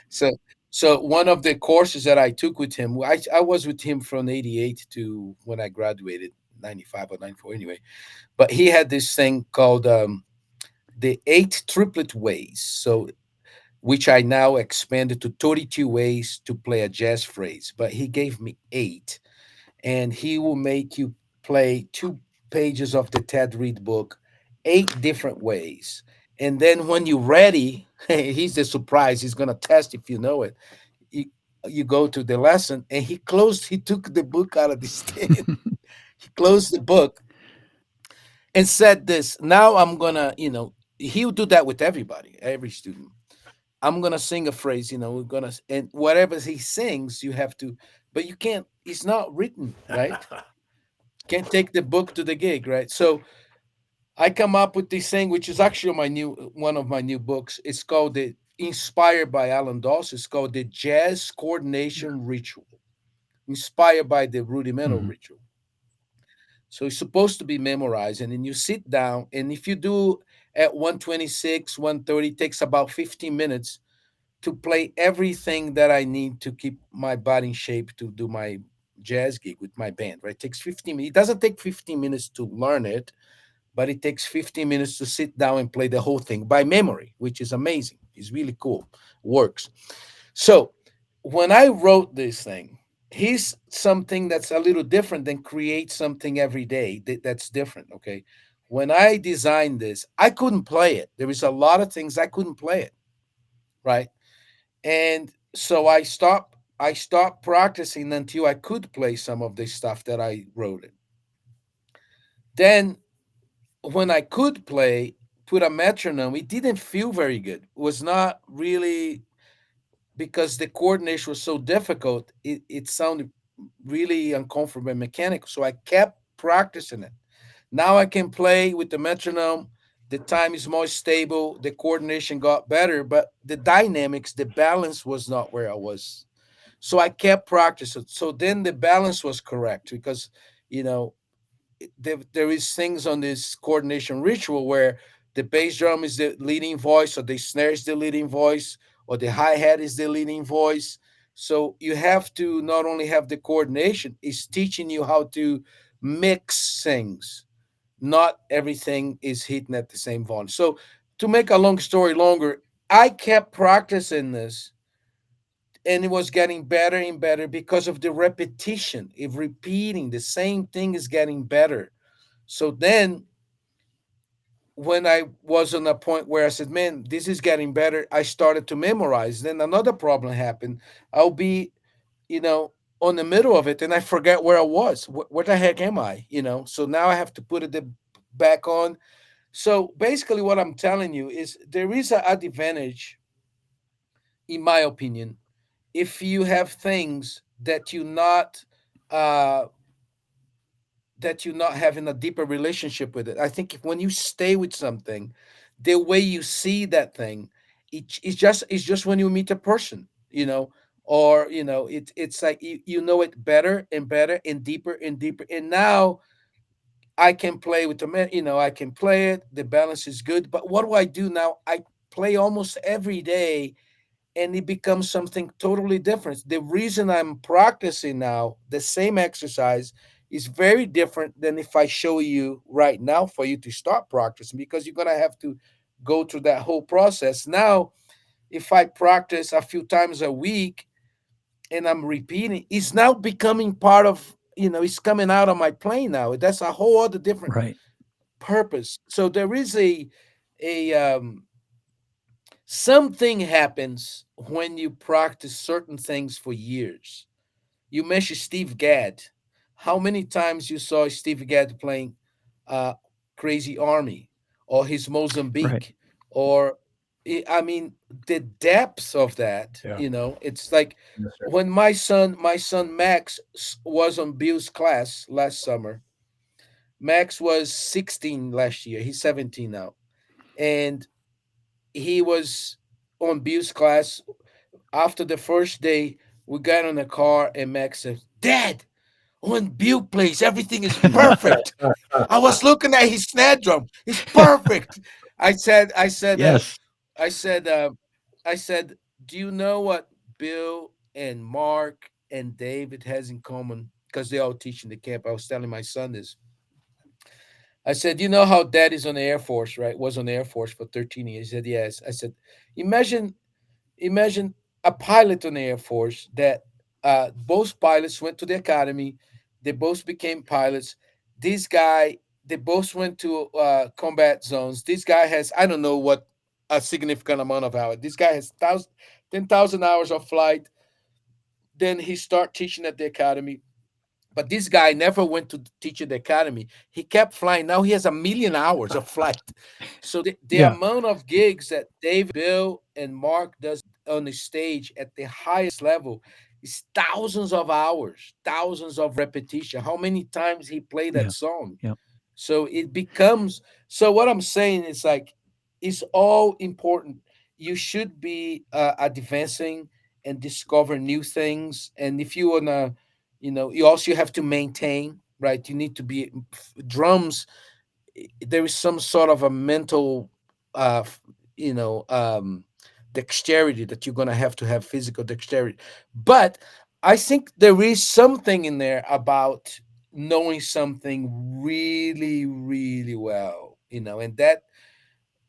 So, so one of the courses that I took with him, I was with him from '88 to when I graduated, '95 or '94 anyway. But he had this thing called the 8 triplet ways. So which I now expanded to 32 ways to play a jazz phrase. But he gave me eight, and he will make you play 2 pages of the Ted Reed book 8 different ways. And then when you're ready, he's the surprise. He's gonna test if you know it. You, you go to the lesson, and he took the book out of the stand. He closed the book and said this. Now I'm gonna, he'll do that with everybody, every student. I'm gonna sing a phrase, we're gonna, and whatever he sings, you have to, but you can't. It's not written, right? Can't take the book to the gig, right? So I come up with this thing, which is actually my new one of my new books. It's called the inspired by Alan Dawson. It's called the Jazz Coordination Ritual, inspired by the rudimental Mhm. ritual. So it's supposed to be memorized, and then you sit down, and if you do at 126, 130, takes about 15 minutes to play everything that I need to keep my body in shape to do my jazz gig with my band, right? It takes 15 minutes. It doesn't take 15 minutes to learn it, but it takes 15 minutes to sit down and play the whole thing by memory, which is amazing. It's really cool. Works. So when I wrote this thing, here's something that's a little different than create something every day that's different. Okay. When I designed this, I couldn't play it. There was a lot of things I couldn't play it. Right. And so I stopped practicing until I could play some of the stuff that I wrote it. Then when I could play, put a metronome, it didn't feel very good. It was not really, because the coordination was so difficult, it sounded really uncomfortable and mechanical. So I kept practicing it. Now I can play with the metronome. The time is more stable. The coordination got better, but the dynamics, the balance was not where I was. So I kept practicing. So then the balance was correct, because, you know, there is things on this coordination ritual where the bass drum is the leading voice, or the snare is the leading voice, or the hi-hat is the leading voice. So you have to not only have the coordination, it's teaching you how to mix things. Not everything is hitting at the same volume. So to make a long story longer, I kept practicing this, and it was getting better and better because of the repetition. If repeating the same thing is getting better. So then when I was on a point where I said, man, this is getting better, I started to memorize. Then another problem happened. I'll be, you know, on the middle of it, and I forget where I was. Where the heck am I? So now I have to put it back on. So basically, what I'm telling you is there is an advantage, in my opinion, if you have things uh, that you're not having a deeper relationship with it. I think when you stay with something, the way you see that thing, it's just when you meet a person, or it's like you know it better and better and deeper and deeper. And now I can play with the man, I can play it. The balance is good. But what do I do now? I play almost every day, and it becomes something totally different. The reason I'm practicing now, the same exercise, is very different than if I show you right now for you to start practicing, because you're going to have to go through that whole process. Now, if I practice a few times a week and I'm repeating, it's now becoming part of it's coming out of my playing now. That's a whole other different Right. purpose. So there is a something happens when you practice certain things for years. You mentioned Steve Gadd. How many times you saw Steve Gadd playing uh, Crazy Army or his Right. Mozambique or I mean the depths of that. Yeah. It's like Yes, sir. when my son Max was on Bill's class last summer. Max was 16 last year. He's 17 now, and he was on Bill's class. After the first day, we got in the car, and Max said, "Dad, when Bill plays, everything is perfect." I was looking at his snare drum; it's perfect. I said, I said, Yes. I said, uh, I said, "Do you know what Bill and Mark and David has in common? Because they all teach in the camp." I was telling my son this. I said, "You know how Dad is on the Air Force, right? Was on the Air Force for 13 years." He said, "Yes." I said, "Imagine imagine a pilot on the Air Force that both pilots went to the academy. They both became pilots. This guy, they both went to combat zones. This guy has, I don't know what, a significant amount of hours. This guy has 10,000 hours of flight. Then he start teaching at the academy. But this guy never went to teach at the academy. He kept flying. Now he has 1,000,000 hours of flight. So the Yeah. amount of gigs that David, Bill, and Mark does on the stage at the highest level is thousands of hours, thousands of repetition. How many times he played that Yeah. song? Yeah. So it becomes, so what I'm saying is like, it's all important. You should be advancing and discover new things. And if you wanna, you also have to maintain, right? You need to be drums. There is some sort of a mental, uh, f- you know, dexterity that you're gonna have to have, physical dexterity. But I think there is something in there about knowing something really, really well, and that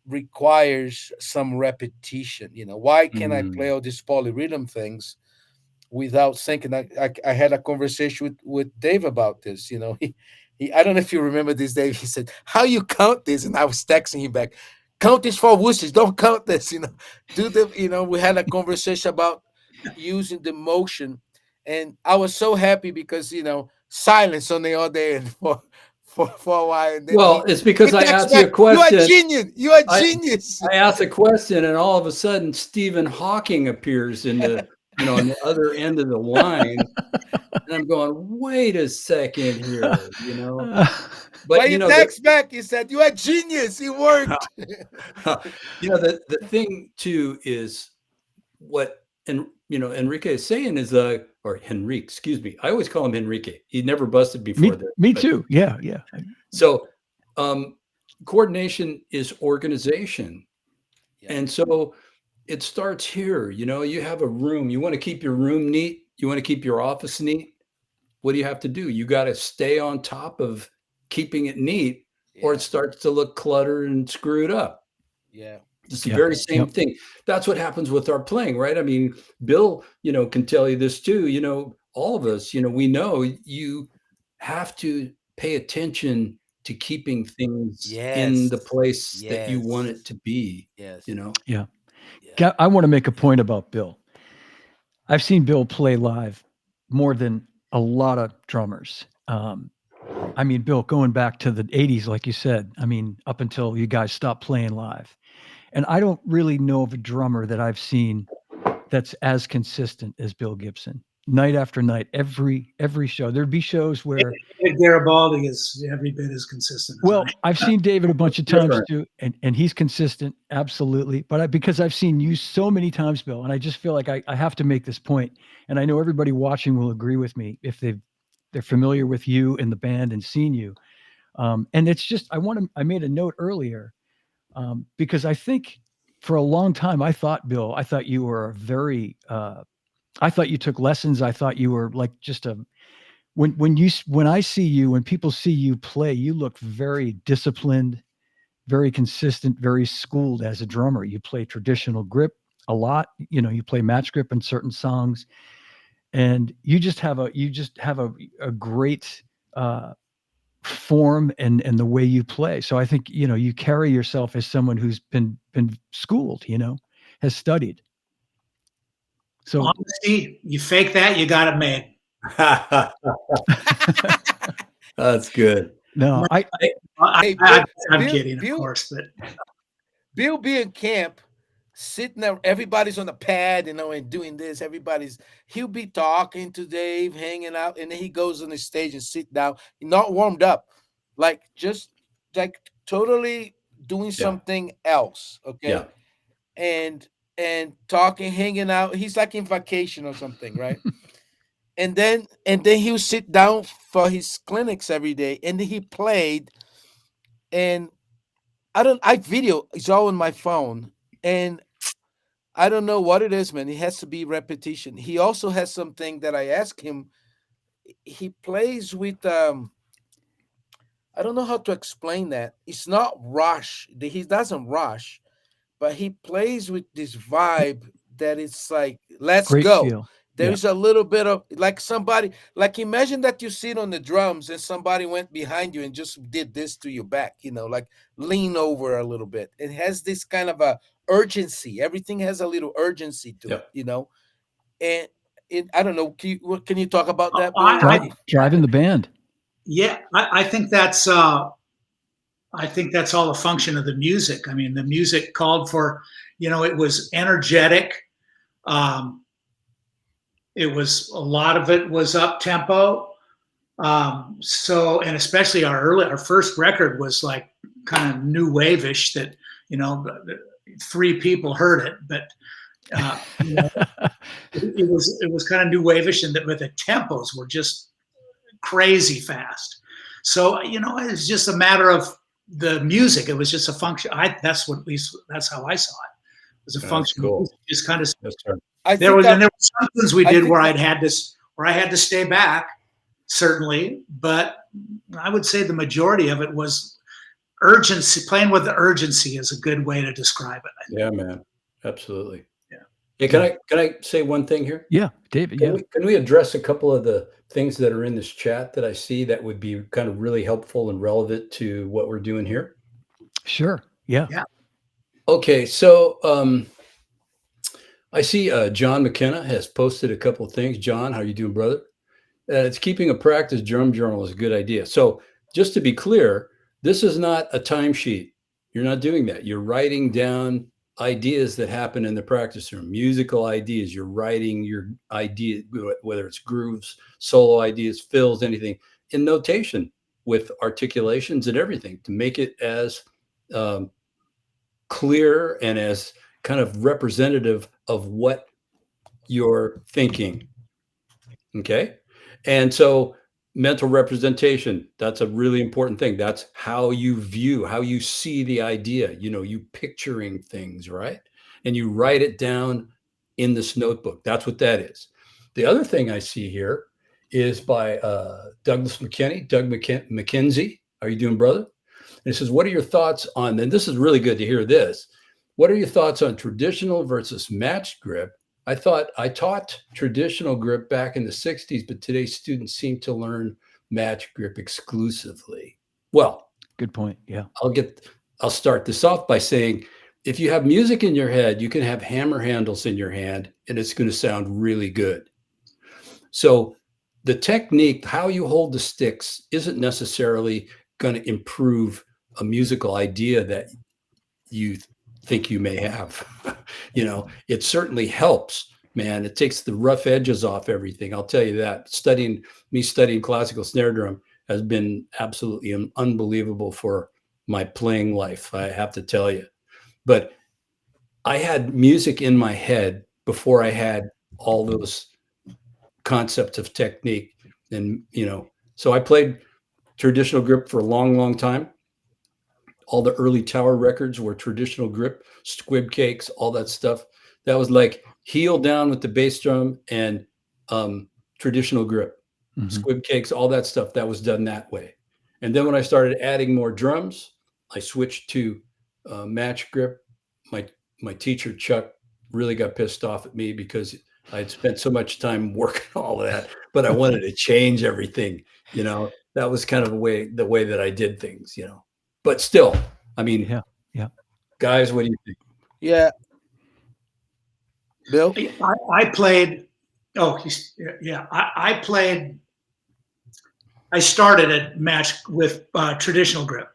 requires some repetition. Why can I play Mm. all these polyrhythm things without thinking? I had a conversation with Dave about this. I don't know if you remember this, Dave. He said, "How you count this?" And I was texting him back, "Count this for whooshes. Don't count this. Do the. We had a conversation about using the motion, and I was so happy because silence on the other end for a while, and then Well, he it's because he I texts asked you back, a "You are question. genius. You are I genius." I asked a question, and all of a sudden, Stephen Hawking appears on the other end of the line, and I'm going, "Wait a second here," you know? But But, he texts back. He said, "You are genius. It worked." the thing too is what Enrique is saying is or Henrique, excuse me. I always call him Enrique. He never busted before me this, me but too. Yeah. Yeah. so um, coordination is organization. Yeah, And so it starts here. You have a room. You want to keep your room neat. You want to keep your office neat. What do you have to do? You got to stay on top of keeping it neat, or it yeah, starts to look cluttered and screwed up. yeah, It's the Yep. very yeah, same Yep. thing. That's what happens with our playing, right? I mean, Bill, can tell you this too. All of us, we know you have to pay attention to keeping things in yes, the place that you want it yes, to be, yes, you know? Yeah. yeah, I want to make a point about Bill. I've seen Bill play live more than a lot of drummers. I mean, Bill, going back to the 80s, like you said, I mean, up until you guys stopped playing live. And I don't really know of a drummer that I've seen that's as consistent as Bill Gibson. Night after night, every show. There'd be shows where, Garibaldi is every bit as consistent as I. well, I've seen David a bunch of times Different. too, and he's consistent, absolutely. But because I've seen you so many times, Bill, and I just feel like I have to make this point, and I know everybody watching will agree with me if they're familiar with you and the band and seen you. And it's just I made a note earlier because I think for a long time I thought, Bill, I thought you were a very I thought you took lessons. I thought you were like just a when I see you, when people see you play, you look very disciplined, very consistent, very schooled as a drummer. You play traditional grip a lot. You play match grip in certain songs. and you just have a great form and the way you play. So I think, you carry yourself as someone who's been schooled, has studied. So Honesty, you fake that, you got it made. That's good. no, Hey, Bill, I'm Bill, kidding, of Bill, course, but Bill be in camp, sitting there, everybody's on the pad, and doing this. He'll be talking to Dave, hanging out, and then he goes on the stage and sit down, not warmed up, like just like totally doing Yeah. something else. Okay. Yeah. And talking, hanging out. He's like in vacation or something, right? and then he'll sit down for his clinics every day, and he played, and I video, it's all on my phone, and I don't know what it is, man. It has to be repetition. He also has something that I asked him. He plays with I don't know how to explain that. It's not rush. He doesn't rush, but he plays with this vibe that it's like, let's great go. feel. Yeah. There's a little bit of like somebody, like imagine that you sit on the drums and somebody went behind you and just did this to your back, like lean over a little bit. It has this kind of a urgency. Everything has a little urgency to Yep. it, and I don't know. Can you talk about that, I- Bill? Driving the band. yeah, I think that's all a function of the music. I mean, the music called for, it was energetic. It was, a lot of it was up tempo. So, and especially our first record was like kind of new wave-ish that, 3 people heard it, but it was kind of new wave-ish, and but the tempos were just crazy fast. So, it's just a matter of the music. It was just a function. That's how I saw it. It was a function. Cool. Of just kind of. Yes, sir. There were some things we did where I had to stay back, certainly, but I would say the majority of it was urgency. Playing with the urgency is a good way to describe it. Yeah, man. Absolutely. Yeah. Hey, can I say one thing here? Yeah, David. Yeah. Can we address a couple of the things that are in this chat that I see that would be kind of really helpful and relevant to what we're doing here? Sure. Yeah. Yeah. Okay, so I see John McKenna has posted a couple of things. John, how you doing, brother? It's keeping a practice drum journal is a good idea. So just to be clear, this is not a timesheet. You're not doing that. You're writing down ideas that happen in the practice room, musical ideas. You're writing your idea, whether it's grooves, solo ideas, fills, anything, in notation with articulations and everything to make it as clear and as kind of representative of what you're thinking. Okay. And so mental representation, that's a really important thing. That's how you view, how you see the idea, you picturing things, right? And you write it down in this notebook. That's what that is. The other thing I see here is by Douglas McKinney, Doug McKenzie. How are you doing, brother? And it says, what are your thoughts on, and this is really good to hear this. What are your thoughts on traditional versus matched grip? I taught traditional grip back in the 60s, but today's students seem to learn match grip exclusively. Well, good point. Yeah. I'll start this off by saying, if you have music in your head, you can have hammer handles in your hand and it's going to sound really good. So the technique, how you hold the sticks, isn't necessarily going to improve a musical idea that you think you may have. It certainly helps, man. It takes the rough edges off everything. I'll tell you that. Studying classical snare drum has been absolutely unbelievable for my playing life, I have to tell you. But I had music in my head before I had all those concepts of technique. And, so I played traditional grip for a long, long time. All the early Tower records were traditional grip, squib cakes, all that stuff. That was like heel down with the bass drum and traditional grip, squib cakes, all that stuff. That was done that way. And then when I started adding more drums, I switched to match grip. My teacher, Chuck, really got pissed off at me because I'd spent so much time working all of that, but I wanted to change everything. That was kind of the way that I did things. But still, I mean, Yeah. Yeah. guys, what do you think? Yeah, Bill. I played. Oh, yeah. I played. I started at match with traditional grip.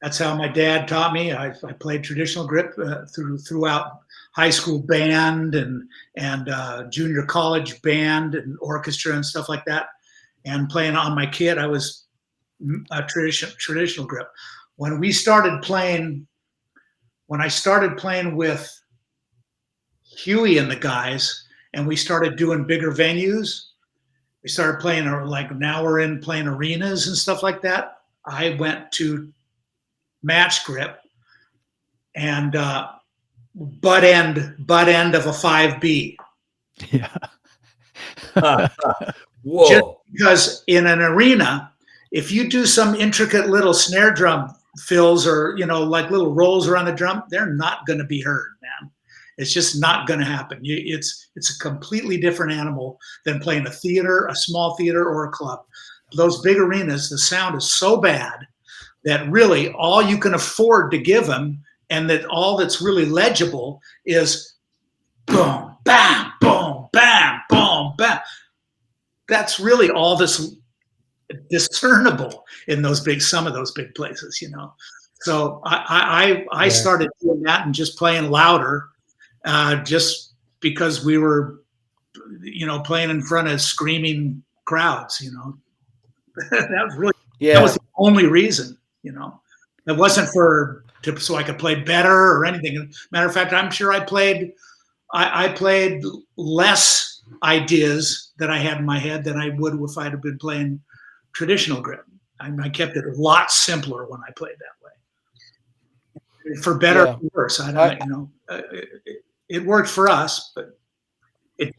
That's how my dad taught me. I played traditional grip throughout high school band and junior college band and orchestra and stuff like that. And playing on my kit, I was a traditional grip. When we started playing, when I started playing with Huey and the guys, and we started doing bigger venues, we started playing like now we're in playing arenas and stuff like that. I went to match grip and butt end of a 5B. Yeah. Just Whoa. because in an arena, if you do some intricate little snare drum fills or like little rolls around the drum, they're not going to be heard, man. It's just not going to happen. It's a completely different animal than playing a theater, a small theater, or a club. Those big arenas, the sound is so bad that really all you can afford to give them, and that all that's really legible is boom, bam, boom, bam, boom, bam. That's really all that's discernible in some of those big places. So I started doing that and just playing louder, just because we were, playing in front of screaming crowds. That was really that was Yeah, the only reason. It wasn't so I could play better or anything. Matter of fact, I'm sure I played less ideas that I had in my head than I would if I'd have been playing traditional grip. I kept it a lot simpler when I played that way, for better yeah. or worse. I, It worked for us, but it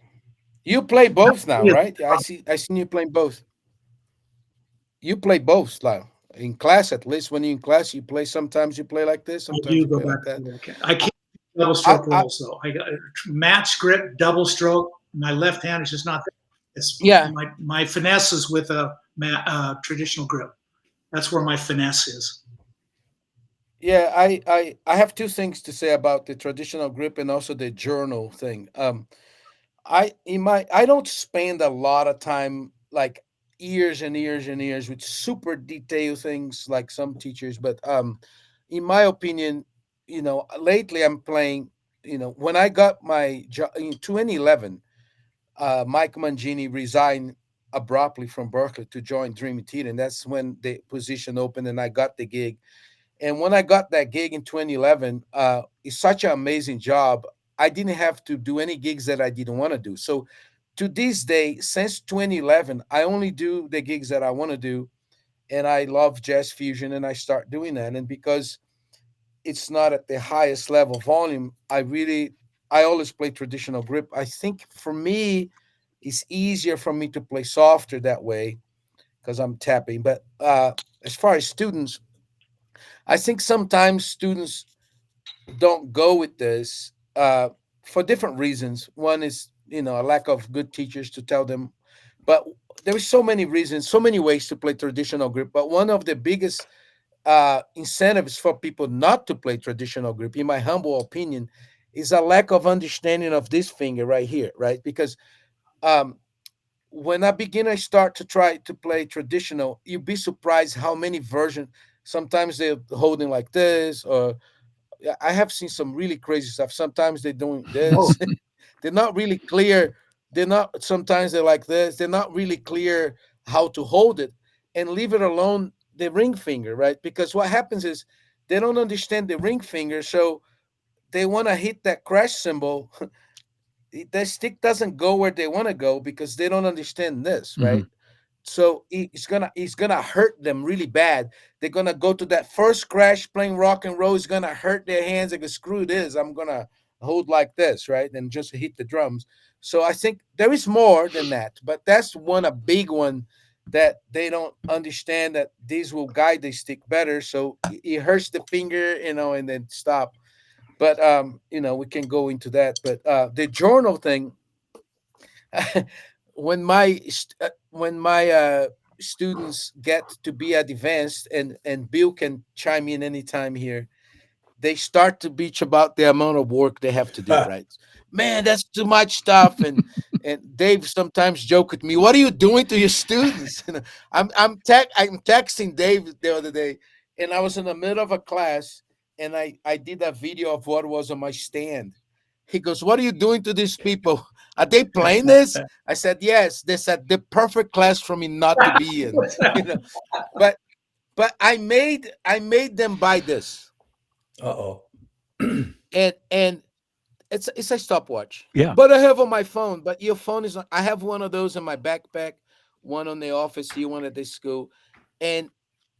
you play both now, really right? I seen you playing both. You play both, like in class at least. When you're in class, you play. Sometimes you play like this. I Sometimes do you go play back like and that. forth. I can't do double I, stroke I rolls though. I got match grip, double stroke. My left hand is just not there. It's yeah, my finesse is with a traditional grip. That's where my finesse is. yeah. I have two things to say about the traditional grip and also the journal thing. I don't spend a lot of time like years and years and years with super detailed things like some teachers, but in my opinion, lately I'm playing. When I got my job in 2011, Mike Mangini resigned abruptly from Berkeley to join Dream Theater, and that's when the position opened, and I got the gig. And when I got that gig in 2011, it's such an amazing job. I didn't have to do any gigs that I didn't want to do. So to this day, since 2011, I only do the gigs that I want to do. And I love jazz fusion and I start doing that. And because it's not at the highest level volume, I always play traditional grip. I think for me, it's easier for me to play softer that way because I'm tapping. But as far as students, I think sometimes students don't go with this for different reasons. One is, a lack of good teachers to tell them. But there is so many reasons, so many ways to play traditional grip. But one of the biggest incentives for people not to play traditional grip, in my humble opinion, is a lack of understanding of this finger right here, right? Because um, when a beginner start to try to play traditional, you'd be surprised how many versions. Sometimes they're holding like this, or yeah, I have seen some really crazy stuff. Sometimes they're doing Oh, this. They're not really clear. They're not. Sometimes they're like this. They're not really clear how to hold it, and leave it alone the ring finger, right? Because what happens is they don't understand the ring finger, so they want to hit that crash symbol. The stick doesn't go where they want to go because they don't understand this, Hmm. right? So it's gonna hurt them really bad. They're gonna go to that first crash playing rock and roll. It's gonna hurt their hands. Like screw this, I'm gonna hold like this, right, and just hit the drums. So I think there is more than that, but that's a big one that they don't understand, that these will guide the stick better. So it hurts the finger, and then stop. But we can go into that. But the journal thing, when my students get to be advanced, and Bill can chime in anytime here, they start to bitch about the amount of work they have to do, right? Man, that's too much stuff. And Dave sometimes joke with me, what are you doing to your students? You know, I'm texting Dave the other day, and I was in the middle of a class, and I did a video of what was on my stand. He goes, what are you doing to these people? Are they playing this? I said, yes. They said the perfect class for me not to be in. You know, but I made them buy this, Uh-oh. and it's a stopwatch. Yeah. But I have on my phone. But your phone is. I have one of those in my backpack, one on the office here, one at the school, and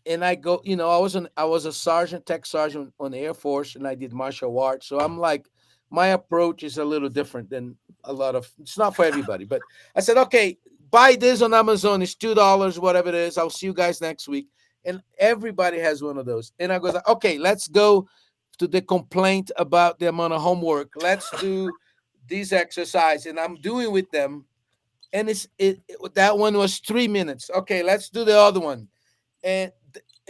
I go. You know, I was a sergeant, tech sergeant on the Air Force, and I did martial arts. So I'm like, my approach is a little different than a lot of. It's not for everybody, but I said, okay, buy this on Amazon. It's $2, whatever it is. I'll see you guys next week. And everybody has one of those. And I goes, okay, let's go to the complaint about the amount of homework. Let's do this exercise, and I'm doing with them. And that one was 3 minutes. Okay, let's do the other one. And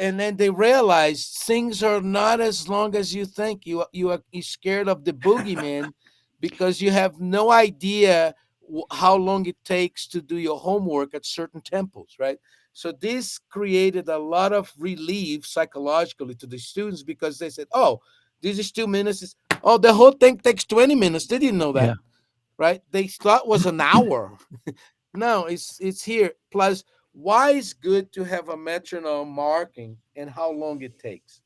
and then they realize things are not as long as you think. You scared of the boogeyman because you have no idea how long it takes to do your homework at certain tempos, right? So this created a lot of relief psychologically to the students because they said, "Oh, this is 2 minutes. Oh, the whole thing takes 20 minutes. They didn't know Yeah. that, right? They thought it was an hour. No, it's here. Plus, why it's good to have a metronome marking and how long it takes.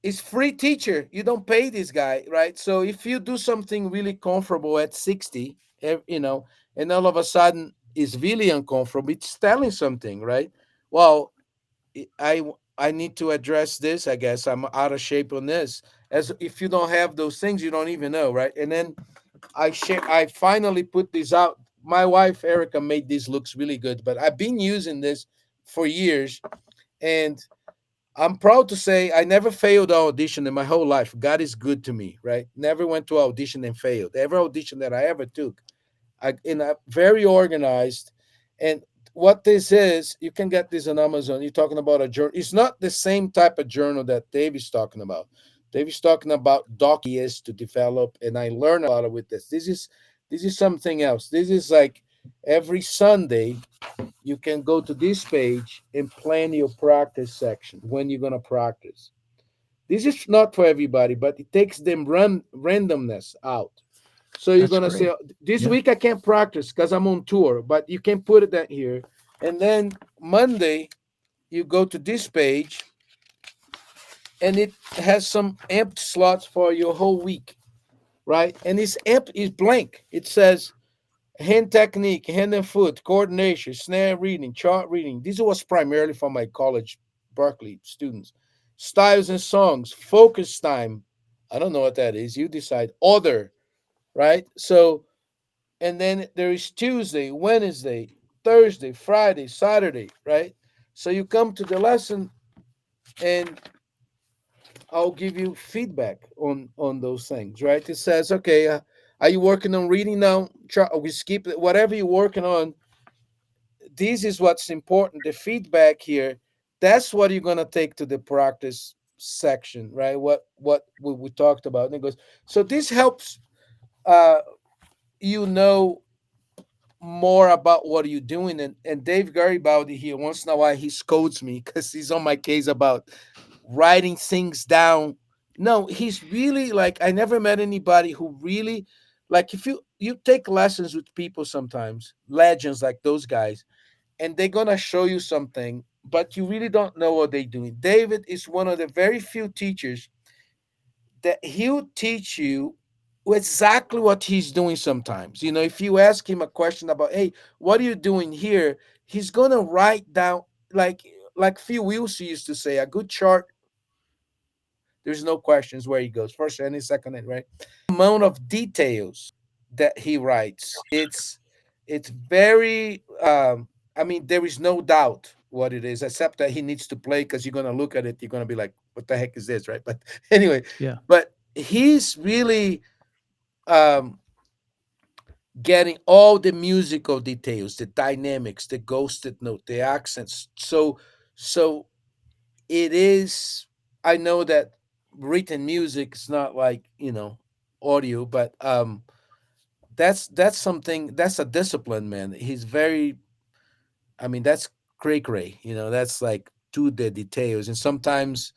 It's free teacher. You don't pay this guy, right? So if you do something really comfortable at 60, and all of a sudden it's really uncomfortable, it's telling something, right? Well, I need to address this. I guess I'm out of shape on this. As if you don't have those things, you don't even know, right? And then I finally put this out. My wife Erica made these looks really good, but I've been using this for years, and I'm proud to say I never failed an audition in my whole life. God is good to me, right? Never went to audition and failed. Every audition that I ever took, very organized. And what this is, you can get this on Amazon. You're talking about a journal. It's not the same type of journal that Dave is talking about. Dave is talking about documents to develop, and I learn a lot with this. This is something else. This is like every Sunday you can go to this page and plan your practice section when you're gonna practice. This is not for everybody, but it takes them randomness out. So you're That's gonna say, great. this Yeah. week I can't practice because I'm on tour, but you can put it that here. And then Monday you go to this page, and it has some empty slots for your whole week, right? And it's empty, it's blank. It says hand technique, hand and foot, coordination, snare reading, chart reading. This was primarily for my college Berkeley students. Styles and songs, focus time. I don't know what that is. You decide. Other, right? So, and then there is Tuesday, Wednesday, Thursday, Friday, Saturday, right? So you come to the lesson, and I'll give you feedback on those things, right? It says, okay, are you working on reading now? We skip it. Whatever you're working on, this is what's important. The feedback here, that's what you're gonna take to the practice section, right? What we talked about. And it goes, so this helps uh you know more about what you're doing. And Dave Garibaldi here, once in a while he scolds me because he's on my case about writing things down. No, he's really like, I never met anybody who really, like, if you take lessons with people sometimes, legends like those guys, and they're gonna show you something, but you really don't know what they're doing. David is one of the very few teachers that he'll teach you exactly what he's doing sometimes. You know, if you ask him a question about, hey, what are you doing here? He's gonna write down, like Phil Wilson used to say, a good chart, there's no questions where he goes. First and second, right? Amount of details that he writes. It's very I mean, there is no doubt what it is, except that he needs to play because you're gonna look at it, you're gonna be like, what the heck is this, right? But anyway, Yeah. but he's really um getting all the musical details, the dynamics, the ghosted note, the accents. So it is. I know that written music is not like audio, but that's something, that's a discipline, man. He's very. I mean, that's cray. That's like to the details, and sometimes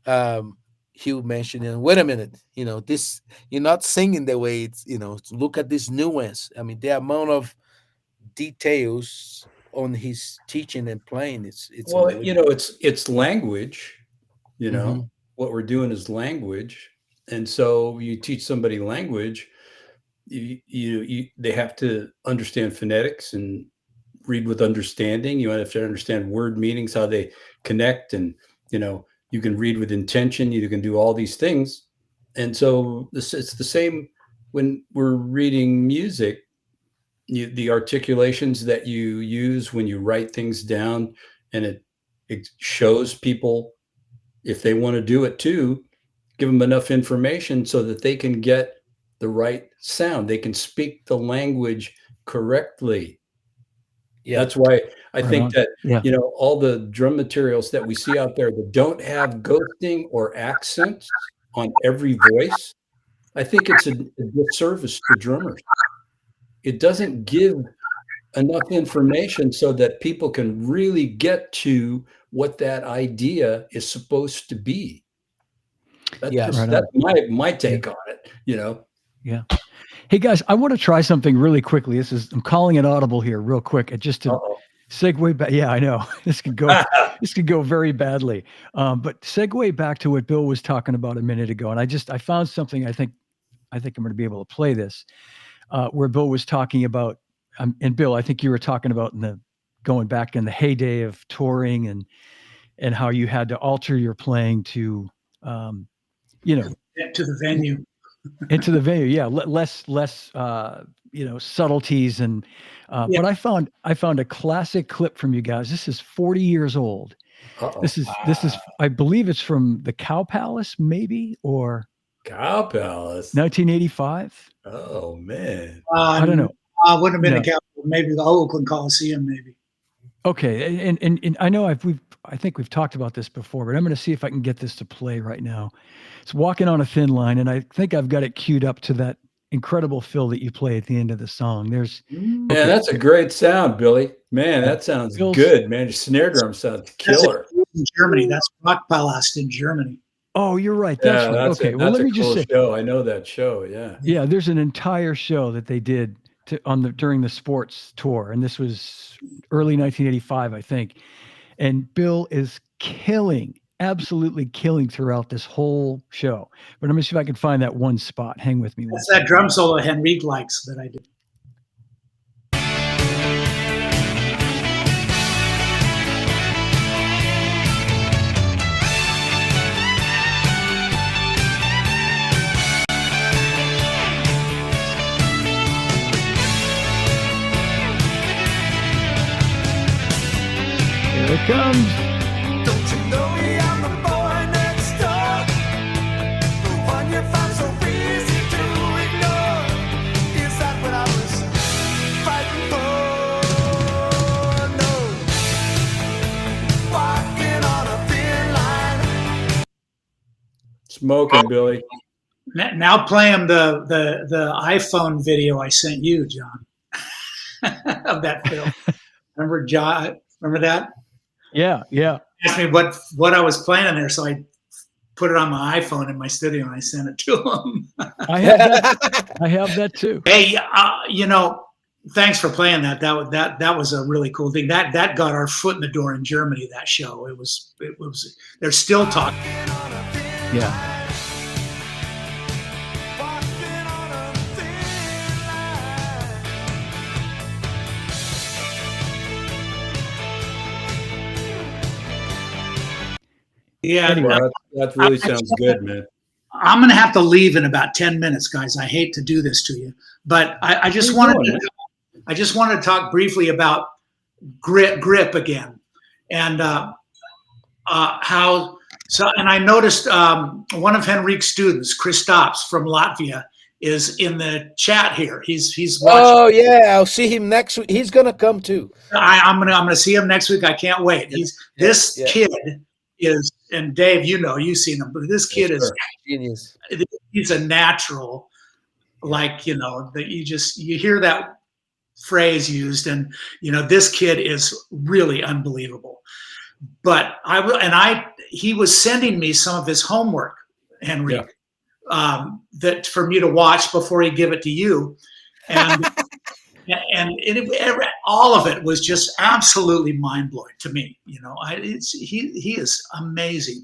um Hugh mentioned, wait a minute, this, you're not singing the way it's, look at this nuance. I mean, the amount of details on his teaching and playing, it's Well, unbelievable. it's language. Hmm. What we're doing is language, and so you teach somebody language. They have to understand phonetics and read with understanding. You have to understand word meanings, how they connect, and you can read with intention. You can do all these things, and so it's the same when we're reading music. The articulations that you use when you write things down, and it shows people if they want to do it too. Give them enough information so that they can get the right sound. They can speak the language correctly. Yeah. That's why I Right think on. that, Yeah. all the drum materials that we see out there that don't have ghosting or accents on every voice, I think it's a disservice to drummers. It doesn't give enough information so that people can really get to what that idea is supposed to be. Yes. Right That's on. my Yeah. take on it. Yeah. Hey guys, I want to try something really quickly. I'm calling it audible here real quick, just to Uh-oh. segue back. Yeah, I know this could go very badly. But segue back to what Bill was talking about a minute ago, and I found something. I think I'm going to be able to play this. Where Bill was talking about, and Bill, I think you were talking about going back in the heyday of touring, and how you had to alter your playing to, um, you know, To the venue. into the venue. Yeah, less subtleties, and Yeah. but I found a classic clip from you guys. This is 40 years old. Uh-oh. This is I believe it's from the Cow Palace, maybe, or Cow Palace. 1985. Oh man. I don't know. Wouldn't have been the No. Capitol, maybe the Oakland Coliseum, maybe. Okay, and I know I think we've talked about this before, but I'm going to see if I can get this to play right now. It's Walking on a Thin Line, and I think I've got it queued up to that incredible fill that you play at the end of the song. Man, Okay. that's a great sound, Billy. Man, Yeah. that sounds Bill's good, man. Your snare drum sounds That's killer. in Germany. That's Rockpalast in Germany. Oh, you're right. That's Yeah, right. that's Okay. a Well, that's let a me just cool say, show. I know that show. Yeah. yeah, there's an entire show that they did during the sports tour, and this was early 1985, I think. And Bill is absolutely killing throughout this whole show. But let me see if I can find that one spot. Hang with me one That's that second. drum solo Henrique likes that I did. Here it comes. Don't you know me? I'm the boy next door. The one you find so easy to ignore. Is that what I was fighting for? No. Walking on a thin line. Smoking, Billy. Now play him the iPhone video I sent you, John, of that film. Remember, John? Remember that? Yeah. He asked me what I was playing in there, so I put it on my iPhone in my studio and I sent it to him. I have that too. Hey, thanks for playing that. That was a really cool thing. That got our foot in the door in Germany. That show. It was. They're still talking. Walking on a thin Yeah. line. Walking on a thin line. Yeah. Anyway. Wow, that really sounds good, man. I'm going to have to leave in about 10 minutes, guys. I hate to do this to you, but I just Keep going, wanted man. to talk briefly about grip again, and how. So, and I noticed one of Henrique's students, Kristaps from Latvia, is in the chat here. He's watching. Oh yeah, I'll see him next week. He's gonna come too. I'm gonna see him next week. I can't wait. This kid is, and Dave, you've seen him, but this kid is genius. He's a natural. Like that you hear that phrase used, and this kid is really unbelievable. But he was sending me some of his homework, Henrique. That for me to watch before he give it to you, and all of it was just absolutely mind blowing to me. He is amazing,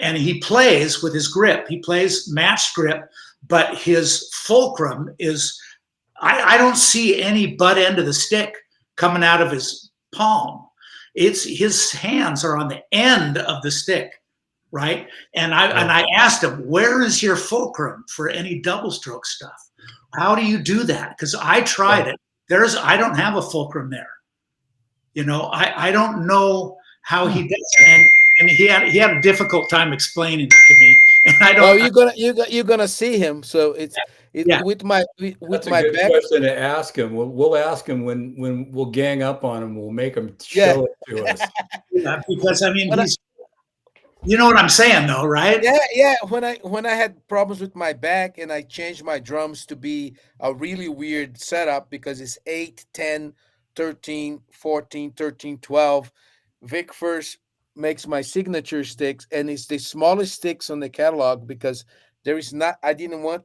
and he plays with his grip. He plays matched grip, but his fulcrum is. I don't see any butt end of the stick coming out of his palm. It's his hands are on the end of the stick. Right. And I asked him, where is your fulcrum for any double stroke stuff? How do you do that? Because I tried it. I don't have a fulcrum there. I don't know how he does it. And he had a difficult time explaining it to me. And I don't. Well, you're gonna see him. So it's with my That's my a good back. question to ask him. We'll ask him when we'll gang up on him. We'll make him show it to us. Because he's. You know what I'm saying, though, right? Yeah. When I had problems with my back and I changed my drums to be a really weird setup because it's 8, 10, 13, 14, 13, 12. Vic first makes my signature sticks, and it's the smallest sticks on the catalog because I didn't want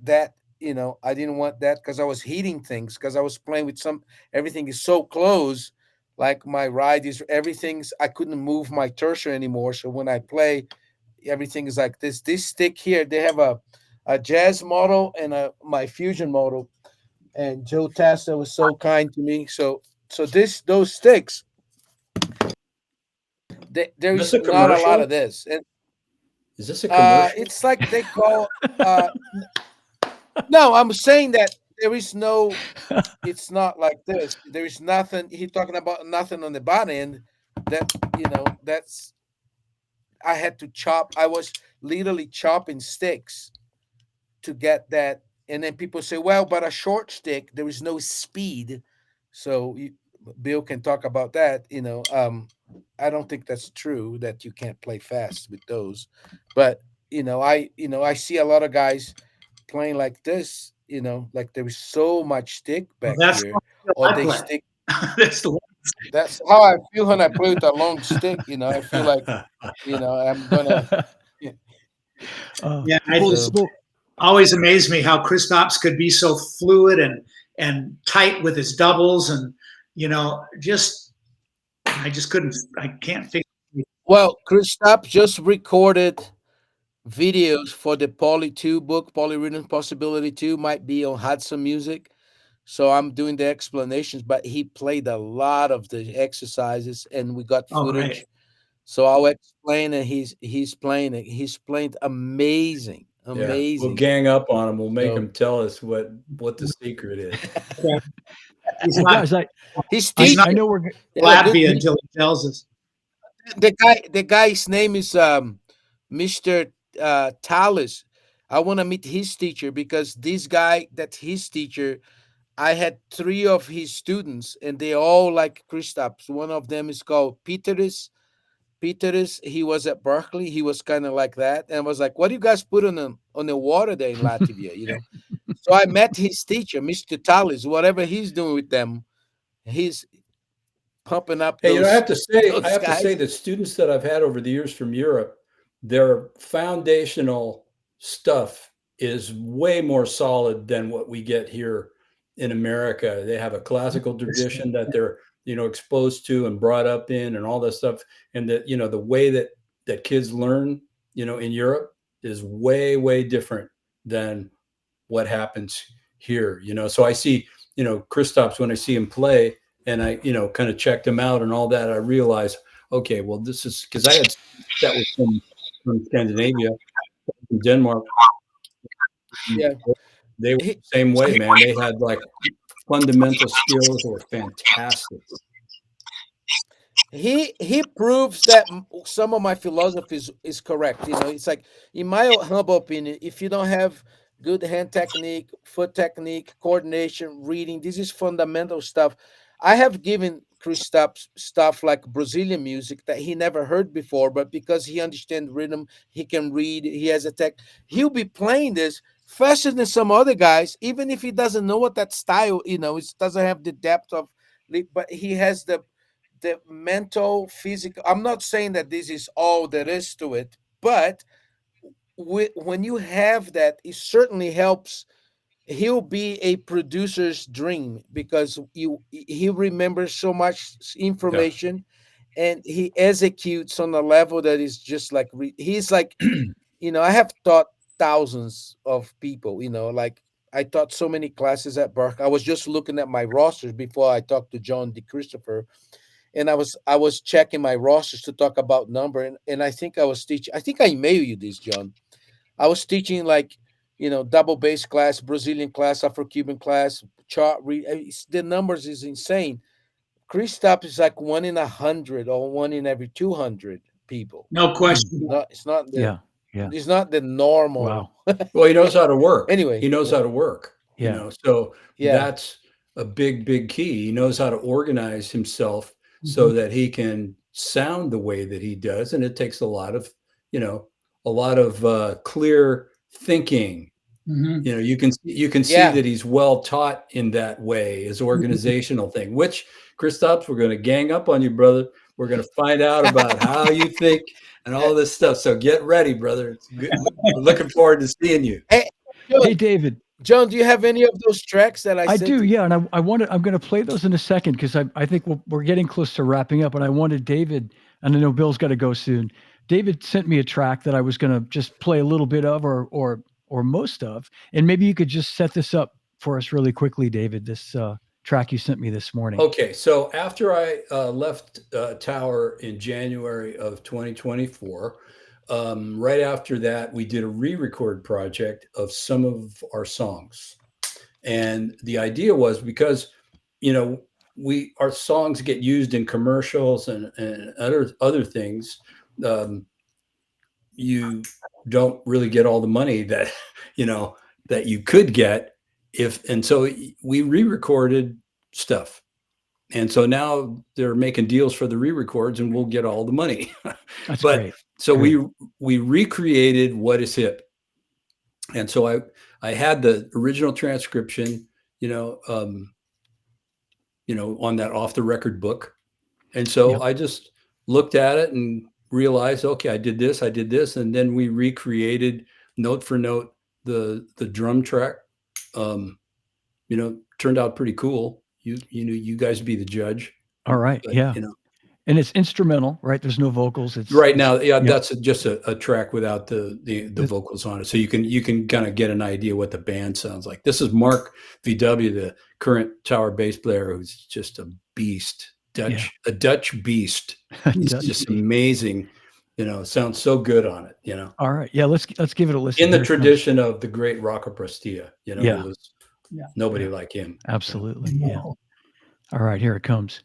that. I didn't want that because I was heating things because I was playing with everything is so close. Like my ride is I couldn't move my tertiary anymore. So when I play, everything is like this. This stick here, they have a jazz model and my fusion model. And Joe Testa was so kind to me. So those sticks, there is not a lot of this. And is this a commercial? It's like they call. No, I'm saying that. There is no, it's not like this. There is nothing. He's talking about nothing on the bottom end. That's. I had to chop. I was literally chopping sticks to get that. And then people say, well, but a short stick, there is no speed. So Bill can talk about that. I don't think that's true that you can't play fast with those. But, I see a lot of guys playing like this. Like there is so much stick back here, or they stick. That's how I feel when I play with a long stick. I feel like, I'm gonna. Always amazed me how Kristaps could be so fluid and tight with his doubles, and I just couldn't. I can't figure. Well, Kristaps just recorded videos for the Poly 2 book, Polyrhythm Possibility 2, might be on Hudson Music. So I'm doing the explanations, but he played a lot of the exercises and we got footage. Right. So I'll explain and he's playing it. He's playing amazing. Yeah, we'll gang up on him. We'll make him tell us what the secret is. He's I know we're Latvia until he tells us. The guy's name is Mr. Tallis. I want to meet his teacher because this guy, that's his teacher. I had 3 of his students and they all like Kristaps. One of them is called Peteris. He was at Berkeley. He was kind of like that. And I was like, what do you guys put on the water there in Latvia? So I met his teacher, Mr. Tallis. Whatever he's doing with them, he's pumping up. Hey, I have to say the students that I've had over the years from Europe, their foundational stuff is way more solid than what we get here in America. They have a classical tradition that they're, exposed to and brought up in and all that stuff. And that, the way that kids learn, in Europe is way, way different than what happens here, So I see, Kristaps, when I see him play and I, kind of checked him out and all that, I realized, okay, well, this is because I had that was from Scandinavia, from Denmark. Yeah, they were the same way, man. They had like fundamental skills that were fantastic. He proves that some of my philosophy is correct. It's like, in my humble opinion, if you don't have good hand technique, foot technique, coordination, reading. This is fundamental stuff. I have given Kristaps stuff like Brazilian music that he never heard before, but because he understands rhythm, he can read, he has a tech. He'll be playing this faster than some other guys, even if he doesn't know what that style, it doesn't have the depth of, but he has the mental, physical. I'm not saying that this is all there is to it, but when you have that, it certainly helps. He'll be a producer's dream because he remembers so much Yeah. information, and he executes on a level that is just like he's like, I have taught thousands of people. Like I taught so many classes at Berkeley. I was just looking at my rosters before I talked to John D. Christopher, and I was checking my rosters to talk about number, and I think I was teaching. I think I mailed you this, John. I was teaching like, double bass class, Brazilian class, Afro-Cuban class, chart read. The numbers is insane. Kristaps is like 1 in 100 or 1 in every 200 people. No question. It's not the Yeah. Yeah. it's not the normal. Wow. Well, he knows how to work. Anyway, He knows how to work. Yeah. So yeah, that's a big, big key. He knows how to organize himself so Mhm. that he can sound the way that he does, and it takes a lot of, clear thinking. Mhm. You can see yeah. that he's well taught in that way, his organizational thing. Which, Kristaps, we're going to gang up on you, brother. We're going to find out about how you think and all this stuff. So get ready, brother. It's good. We're looking forward to seeing you. Hey, Hey, John, David. John, do you have any of those tracks that I I sent do, to? yeah, and I'm going to play those in a second because I think we're getting close to wrapping up, and I wanted David, and I know Bill's got to go soon. David sent me a track that I was going to just play a little bit of, or most of, and maybe you could just set this up for us really quickly, David. This track you sent me this morning. Okay, so after I left Tower in January of 2024, right after that, we did a re-record project of some of our songs, and the idea was because our songs get used in commercials and other things. You don't really get all the money that that you could get and so we re-recorded stuff. And so now they're making deals for the re-records and we'll get all the money. That's But great. so Great. we recreated What Is Hip. And so I had the original transcription, on that off the record book. And so Yep. I just looked at it and realized, okay, I did this, and then we recreated note for note the drum track. Turned out pretty cool. You guys be the judge. All right. But, Yeah. And it's instrumental, right? There's no vocals. right now, yeah, Yep. that's just a track without the vocals on it. So you can kind of get an idea what the band sounds like. This is Mark VW, the current Tower bass player, who's just a beast, a Dutch beast. He's Dutch just beast. amazing. Sounds so good on it. All right. Yeah. Let's give it a listen. In the Here it comes. tradition of the great Rocco Prestia, Yeah. who was nobody Yeah. like him. Absolutely. Yeah. All right. Here it comes.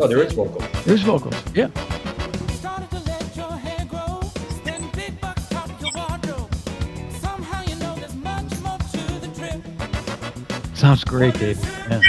Oh, there is vocal. There's vocals. Yeah. Sounds great, David. Yeah.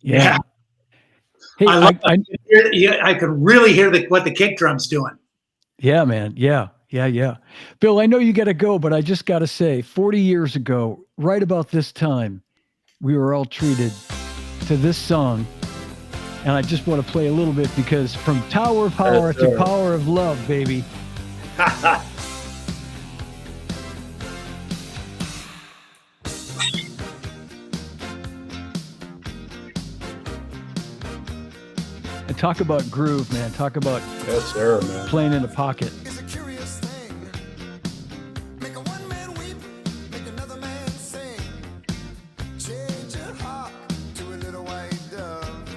Yeah. Hey, I love. I could really hear what the kick drum's doing. yeah, man. Yeah. Yeah. Yeah. Bill, I know you got to go, but I just got to say 40 years ago, right about this time, we were all treated to this song. And I just want to play a little bit because from Tower of Power Yes, to sir. Power of Love, baby. And talk about groove, man. Talk about Yes, sir, man. playing in the pocket. It's a curious thing. Make a one man weep, make another man sing. Change your heart to a little white dove.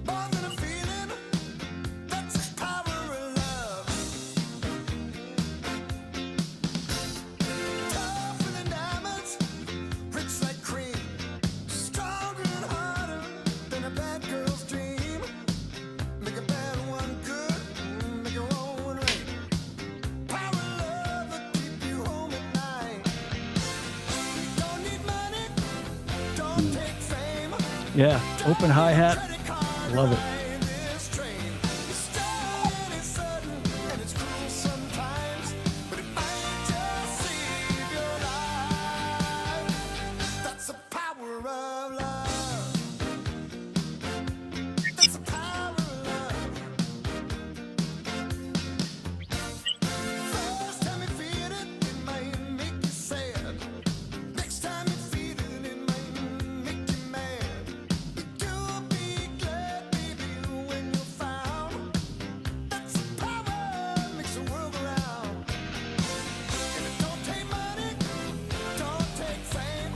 More than a feeling, that's the power of love. Tougher than diamonds, rich like cream. Stronger and harder than a bad girl's dream. Make a bad one good, make a wrong one right. Power of love will keep you home at night. Don't need money, don't take fame. Yeah. Open hi hat. Credit card Love it. ride this train. It's strong and it's sudden and it's cruel sometimes, but it might just save your life. That's the power of love. That's the power of love. First time you feel it, it might make you sad. Next time you feel it, it might make you mad. But you'll be glad, baby, when you're found. That's the power makes the world go round. And it don't take money, don't take fame.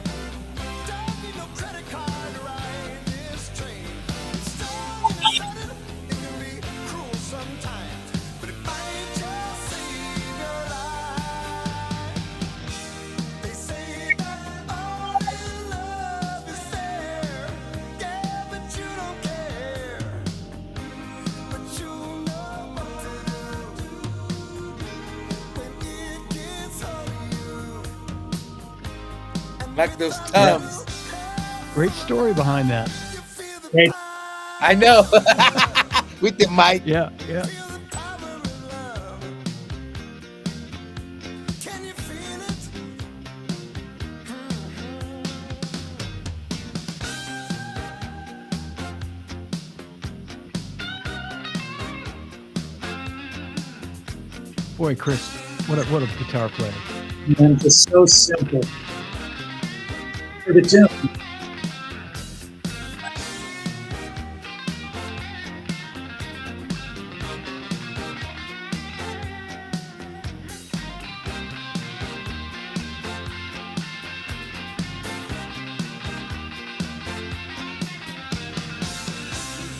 Don't need no credit card to ride this train. It's strong and it's sudden, it can be cruel sometimes, but it might just save your life. They say that all in love is fair, yeah, but you don't care. But you know what to do when it gets hold of you. Like those thumbs. Great story behind that. You feel the Hey. power, I know. With the mic. Yeah. Yeah. feel the power of love. Can you feel it? Boy, Chris, what a guitar player. And it's just so simple. For the tune.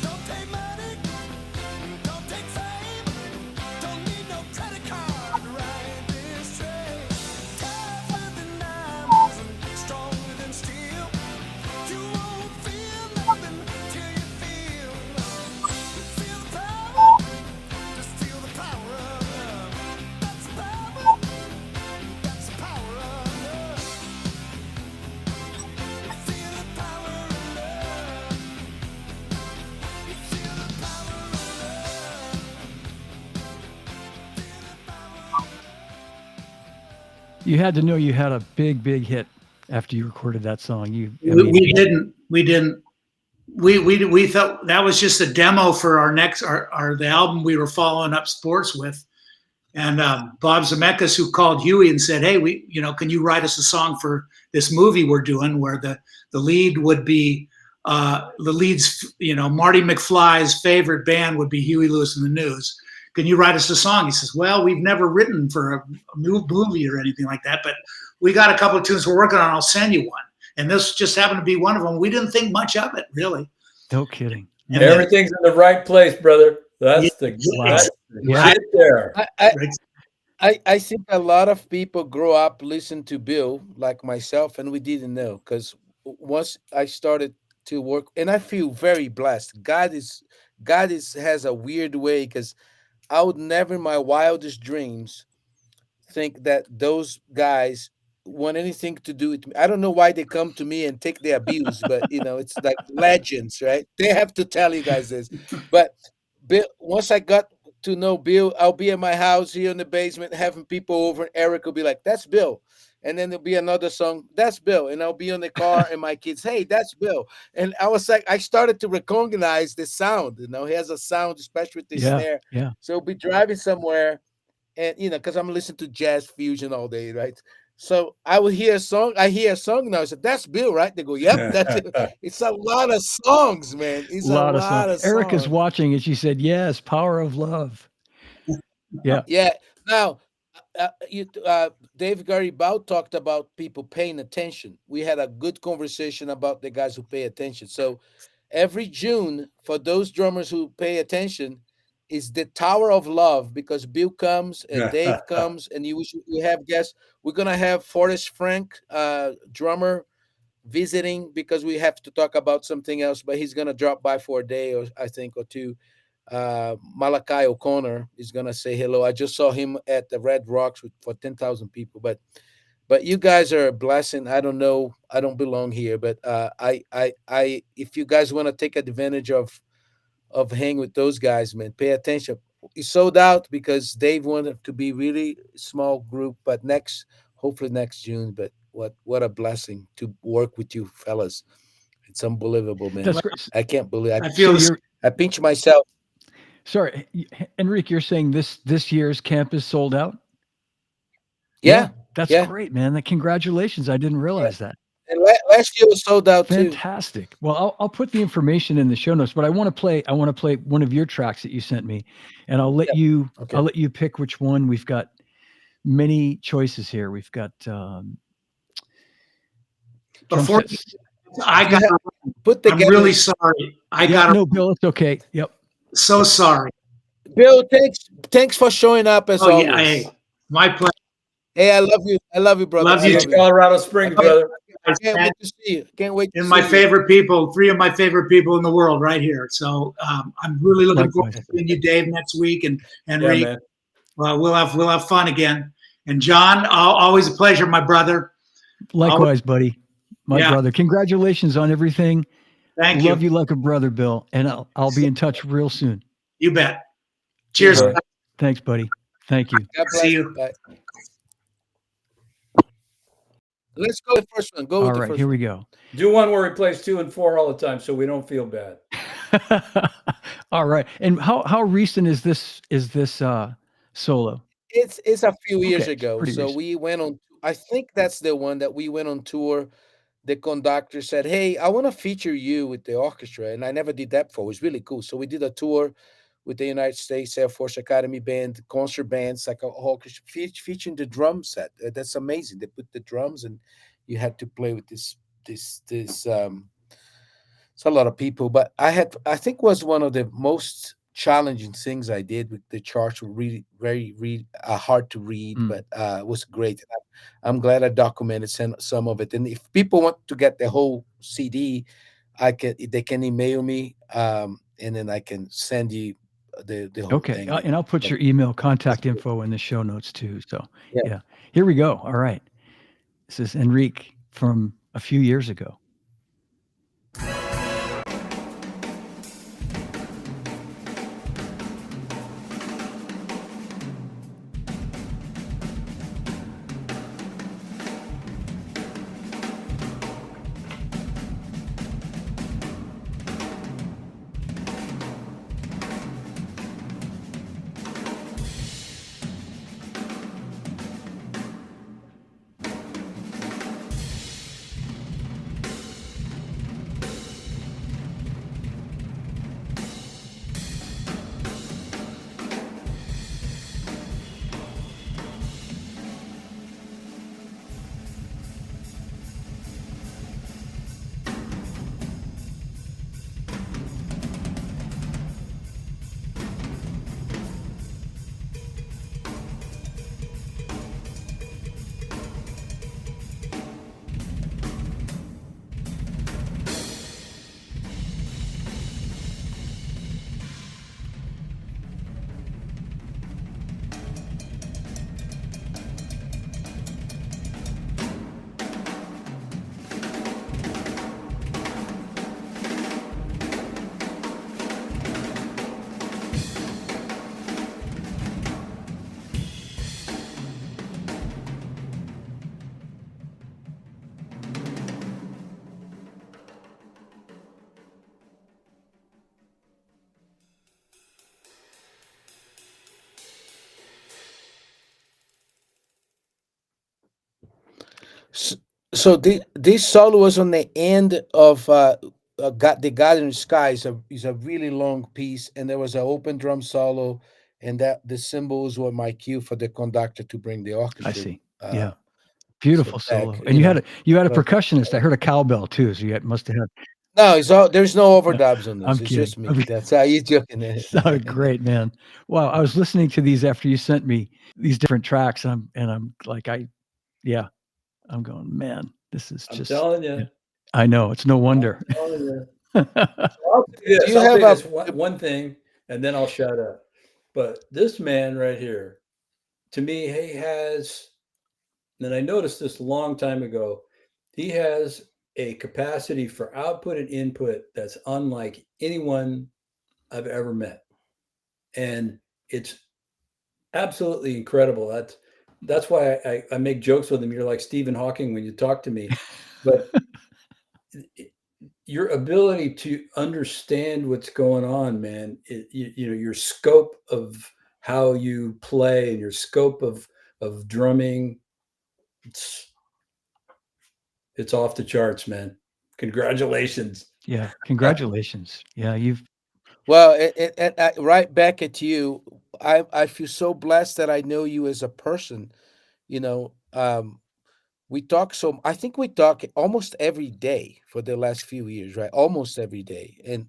Don't take money, don't take fame, don't need no credit card to ride this train. Tougher than diamonds and stronger than steel. You won't feel nothing till you feel the power. Just feel the power of love. That's the power. That's the power of love. Feel the power of love. Feel the power of love. You had to know you had a big hit after you recorded that song. We didn't. We thought that was just a demo for our next the album we were following up Sports with. And Bob Zemeckis, who called Huey and said, "Hey, can you write us a song for this movie we're doing, where the lead would be the lead's, Marty McFly's favorite band would be Huey Lewis and the News. Can you write us a song?" He says, "Well, we've never written for a new movie or anything like that, but we got a couple of tunes we're working on. I'll send you one." And this just happened to be one of them. We didn't think much of it, really. No kidding. And then- Everything's in the right place, brother. That's the Yeah. right there. I think a lot of people grow up listen to Bill like myself, and we didn't know, because once I started to work, and I feel very blessed. God has a weird way, because I would never in my wildest dreams think that those guys want anything to do with me. I don't know why they come to me and take their abuse, but it's like legends, right? They have to tell you guys this. But Bill, once I got to know Bill, I'll be at my house here in the basement having people over, and Eric will be like, "That's Bill." And then there'll be another song, "That's Bill." And I'll be in the car and my kids, "Hey, that's Bill." And I was like, I started to recognize the sound. He has a sound, especially with the Yeah. snare. Yeah. So we'll be driving somewhere, and because I'm listening to jazz fusion all day, right? So I would hear a song. I hear a song now. I said, "That's Bill, right?" They go, "Yep, that's it." It's a lot of songs, man. It's a Lot of songs. lot of Erica's songs. watching and she said, "Yes, power of love." Yeah. Yeah. Now, Dave Garibaldi talked about people paying attention. We had a good conversation about the guys who pay attention. So every June, for those drummers who pay attention, is the Tower of Love, because Bill comes and Dave comes, and we have guests. We're gonna have Forrest Frank, drummer, visiting, because we have to talk about something else. But he's gonna drop by for a day, or I think, or two. Malachi O'Connor is gonna say hello. I just saw him at the Red Rocks for 10,000 people. But you guys are a blessing. I don't know. I don't belong here, but if you guys want to take advantage of hang with those guys, man, pay attention. It's sold out because Dave wanted to be really small group, but hopefully next June. But what a blessing to work with you fellas. It's unbelievable, man. That's great. I can't believe I feel So the you're I pinch myself. sorry, Enrique, you're saying this year's camp is sold out? Yeah, That's yeah. great, man. Congratulations. I didn't realize that. And last year was sold out too. Fantastic. Well, I'll put the information in the show notes, but I want to play one of your tracks that you sent me, and Okay. I'll let you pick which one. We've got many choices here. We've got drum before sets. I got. Put I'm together. really sorry. I Yeah, got. no, Bill, it's okay. Yep. So sorry. Bill, thanks for showing up as Oh always. yeah, hey, my pleasure. Hey, I love you. I love you, brother. Love I you love too. you. Colorado Springs, brother. I can't wait to see you. Can't wait to And see my you. favorite people, three of my favorite people in the world, right here. So I'm really looking forward Likewise. to seeing you, Dave, next week, and Yeah, Henrique. man. We'll have fun again. And John, always a pleasure, my brother. Likewise, buddy. My Yeah. brother. Congratulations on everything. Thank Love you. you like a brother, Bill. And I'll be in touch real soon. You bet. Cheers. All right. Thanks, buddy. Thank you. God bless See you. Bye. Let's go with the first one. Go with All the right, first here one. we go. Do one where he plays 2 and 4 all the time, so we don't feel bad. All right. And how recent is this solo? It's a few years Okay, it's ago. pretty So recent. we went on. I think that's the one that we went on tour. The conductor said, "Hey, I want to feature you with the orchestra," and I never did that before. It was really cool. So we did a tour with the United States Air Force Academy Band, concert bands, like a orchestra featuring the drum set. That's amazing. They put the drums, and you had to play with this. It's a lot of people, but I think was one of the most challenging things I did. With the charts were really hard to read, Mm. but it was great. I'm glad I documented some of it. And if people want to get the whole CD, they can email me, and then I can send you the whole Okay. thing. And I'll put But your email contact good. info in the show notes too. So, Yeah. yeah. Here we go. All right. This is Enrique from a few years ago. S- So this solo was on the end of "Got the God in the Sky" is a really long piece, and there was an open drum solo, and that the cymbals were my cue for the conductor to bring the I orchestra. see. Uh, Yeah. so Beautiful back, solo. And you had a but percussionist. I heard a cowbell too, so you must have had. no, it's all there's no No, overdubs on I'm this. It's kidding. just me. That's how you joking. Sounded great, man. Wow, I was listening to these after you sent me these different tracks, and I'm like, yeah, I'm going, man, this is I'm just, telling yeah. you. I know it's no I'm wonder. telling you. I'll say Do this. you I'll have say a? this one thing, and then I'll shut up. But this man right here, to me, he has, and I noticed this a long time ago, he has a capacity for output and input that's unlike anyone I've ever met. And it's absolutely incredible. That's why I make jokes with him. You're like Stephen Hawking when you talk to me. But your ability to understand what's going on, man, you know, your scope of how you play and your scope of drumming, it's it's off the charts, man. Congratulations. Yeah, congratulations. Yeah, you've Well, right back at you. I feel so blessed that I know you as a person. You know, we talk so. I think we talk almost every day for the last few years, right? Almost every day, and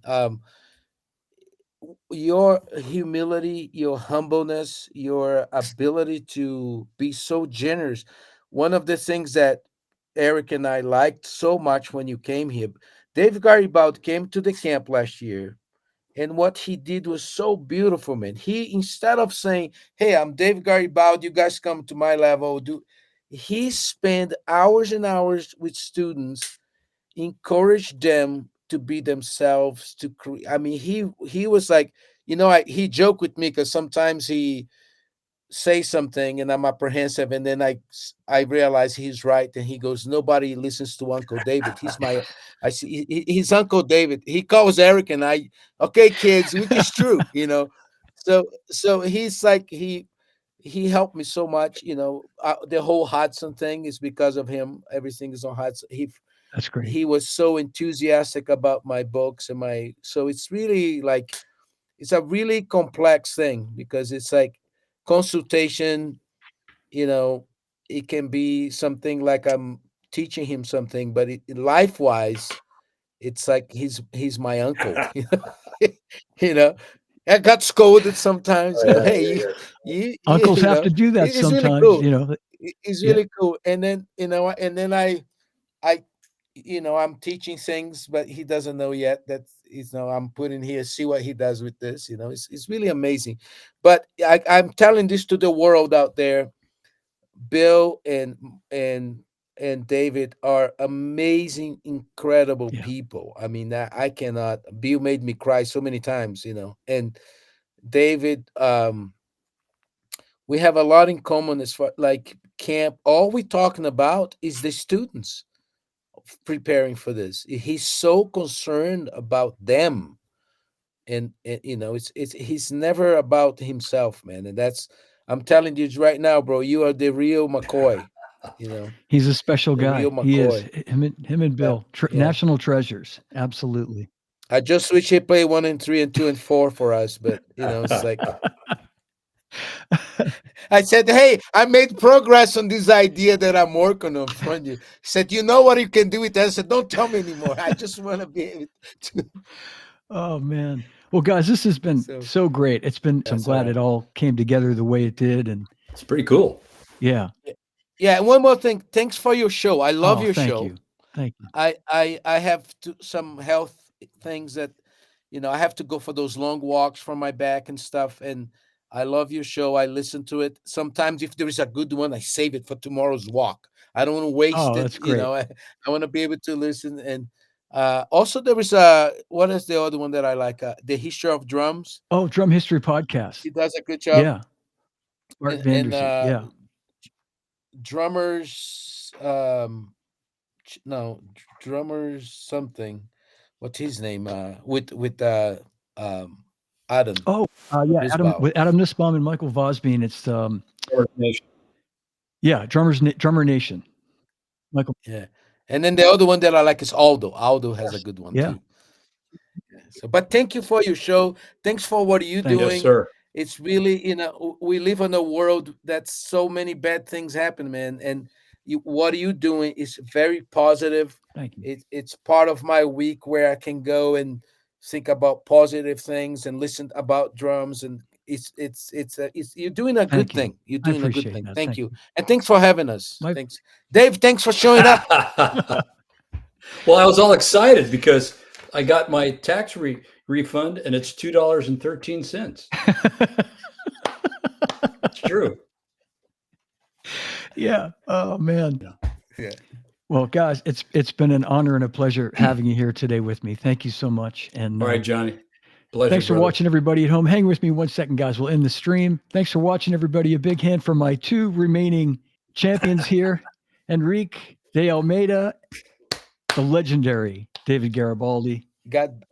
your humility, your humbleness, your ability to be so generous. One of the things that Eric and I liked so much when you came here, Dave Garibaldi came to the camp last year, and what he did was so beautiful, man. He, instead of saying, "Hey, I'm Dave Garibaldi, you guys come to my level," he spent hours and hours with students, encourage them to be themselves, to create. I mean, he was like, he joked with me because sometimes he say something and I'm apprehensive, and then I realize he's right, and he goes, "Nobody listens to Uncle David. He's my I see he's Uncle David." He calls Eric and I, "Okay, kids," which is true. So he's like he helped me so much. The whole Hudson thing is because of him. Everything is on Hudson. that's great. He was so enthusiastic about my books and my so it's really like it's a really complex thing because it's like consultation. It can be something like I'm teaching him something, but life wise it's like he's my uncle. you know I got scolded sometimes. Oh, yeah, Hey, you yeah, you you, Uncles you have know to do that it's really sometimes, cool. It's Yeah, really cool. And then I I'm teaching things, but he doesn't know yet that I'm putting here, see what he does with this. It's really amazing. But I'm telling this to the world out there. Bill and and David are amazing, incredible yeah, people. I mean, I cannot. Bill made me cry so many times, and David, we have a lot in common as far like camp. All we're talking about is the students preparing for this. He's so concerned about them, and it's he's never about himself, man. And that's I'm telling you right now, bro. You are the real McCoy. You know, he's a special the real guy. He is. McCoy. Him and Yeah, Bill, yeah. national treasures. Absolutely. I just wish he played 1 and 3 and 2 and 4 for us, but it's yeah. like I said, hey, I made progress on this idea that I'm working on from you. He said, you know what you can do with that? I said, don't tell me anymore. I just want to be able to. Oh man. Well, guys, this has been So so great. It's been. I'm that's all glad it right. all came together the way it did, and It's pretty cool. yeah. Yeah, and one more thing. Thanks for your show. I love Oh, your thank show. you, thank you. I have some health things that I have to go for those long walks from my back and stuff. And I love your show. I listen to it. Sometimes if there is a good one, I save it for tomorrow's walk. I don't want to waste Oh, it. that's great. I want to be able to listen. And also there is what is the other one that I like? The History of Drums. Oh, Drum History Podcast. He does a good job. Yeah, Art And Vandersee. Yeah. drummers. No, drummers something. What's his name? With um Adam Oh, yeah, Adam Bisbal. with Adam Nussbaum and Michael Vosbein. It's Coordination. yeah, Drummer Nation. Michael. Yeah. And then the other one that I like is Aldo. Aldo has a Yes. good one Yeah. too. So, but thank you for your show. Thanks for what you're Thank you. Yes, doing. sir. It's really, we live in a world that's so many bad things happen, man. And what are you doing is very positive. Thank you. It's part of my week where I can go and think about positive things and listen about drums. And it's you're doing a good Thank you. thing. You're I doing a good appreciate thing. that. Thank Thank you. you. And thanks for having us. My Thanks. Dave, thanks for showing up. Well, I was all excited because I got my tax refund and it's $2.13. It's true. Yeah. Oh man. Yeah. Well, guys, it's been an honor and a pleasure having you here today with me. Thank you so much. And All right, Johnny. Pleasure, thanks for brother. watching, everybody at home. Hang with me 1 second, guys. We'll end the stream. Thanks for watching, everybody. A big hand for my 2 remaining champions here, Henrique De Almeida, the legendary David Garibaldi. God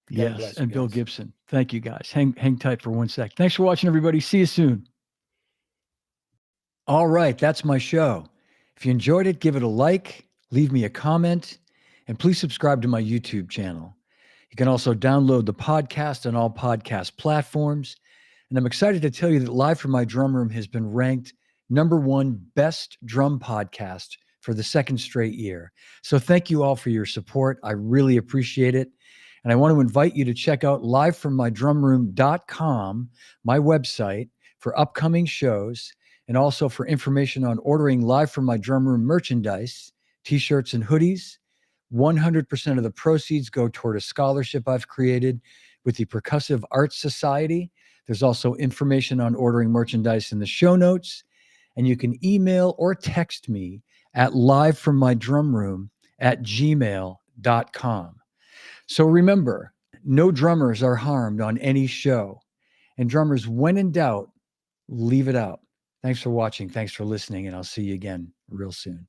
Yes, bless you and Bill guys. Gibson. Thank you, guys. Hang tight for 1 sec. Thanks for watching, everybody. See you soon. All right, that's my show. If you enjoyed it, give it a like, leave me a comment, and please subscribe to my YouTube channel. You can also download the podcast on all podcast platforms. And I'm excited to tell you that Live from My Drum Room has been ranked #1 best drum podcast for the 2nd straight year. So thank you all for your support. I really appreciate it. And I want to invite you to check out livefrommydrumroom.com, my website, for upcoming shows and also for information on ordering Live from My Drum Room merchandise, t-shirts and hoodies. 100% of the proceeds go toward a scholarship I've created with the Percussive Arts Society. There's also information on ordering merchandise in the show notes. And you can email or text me at livefrommydrumroom@gmail.com. So remember, no drummers are harmed on any show. And drummers, when in doubt, leave it out. Thanks for watching. Thanks for listening. And I'll see you again real soon.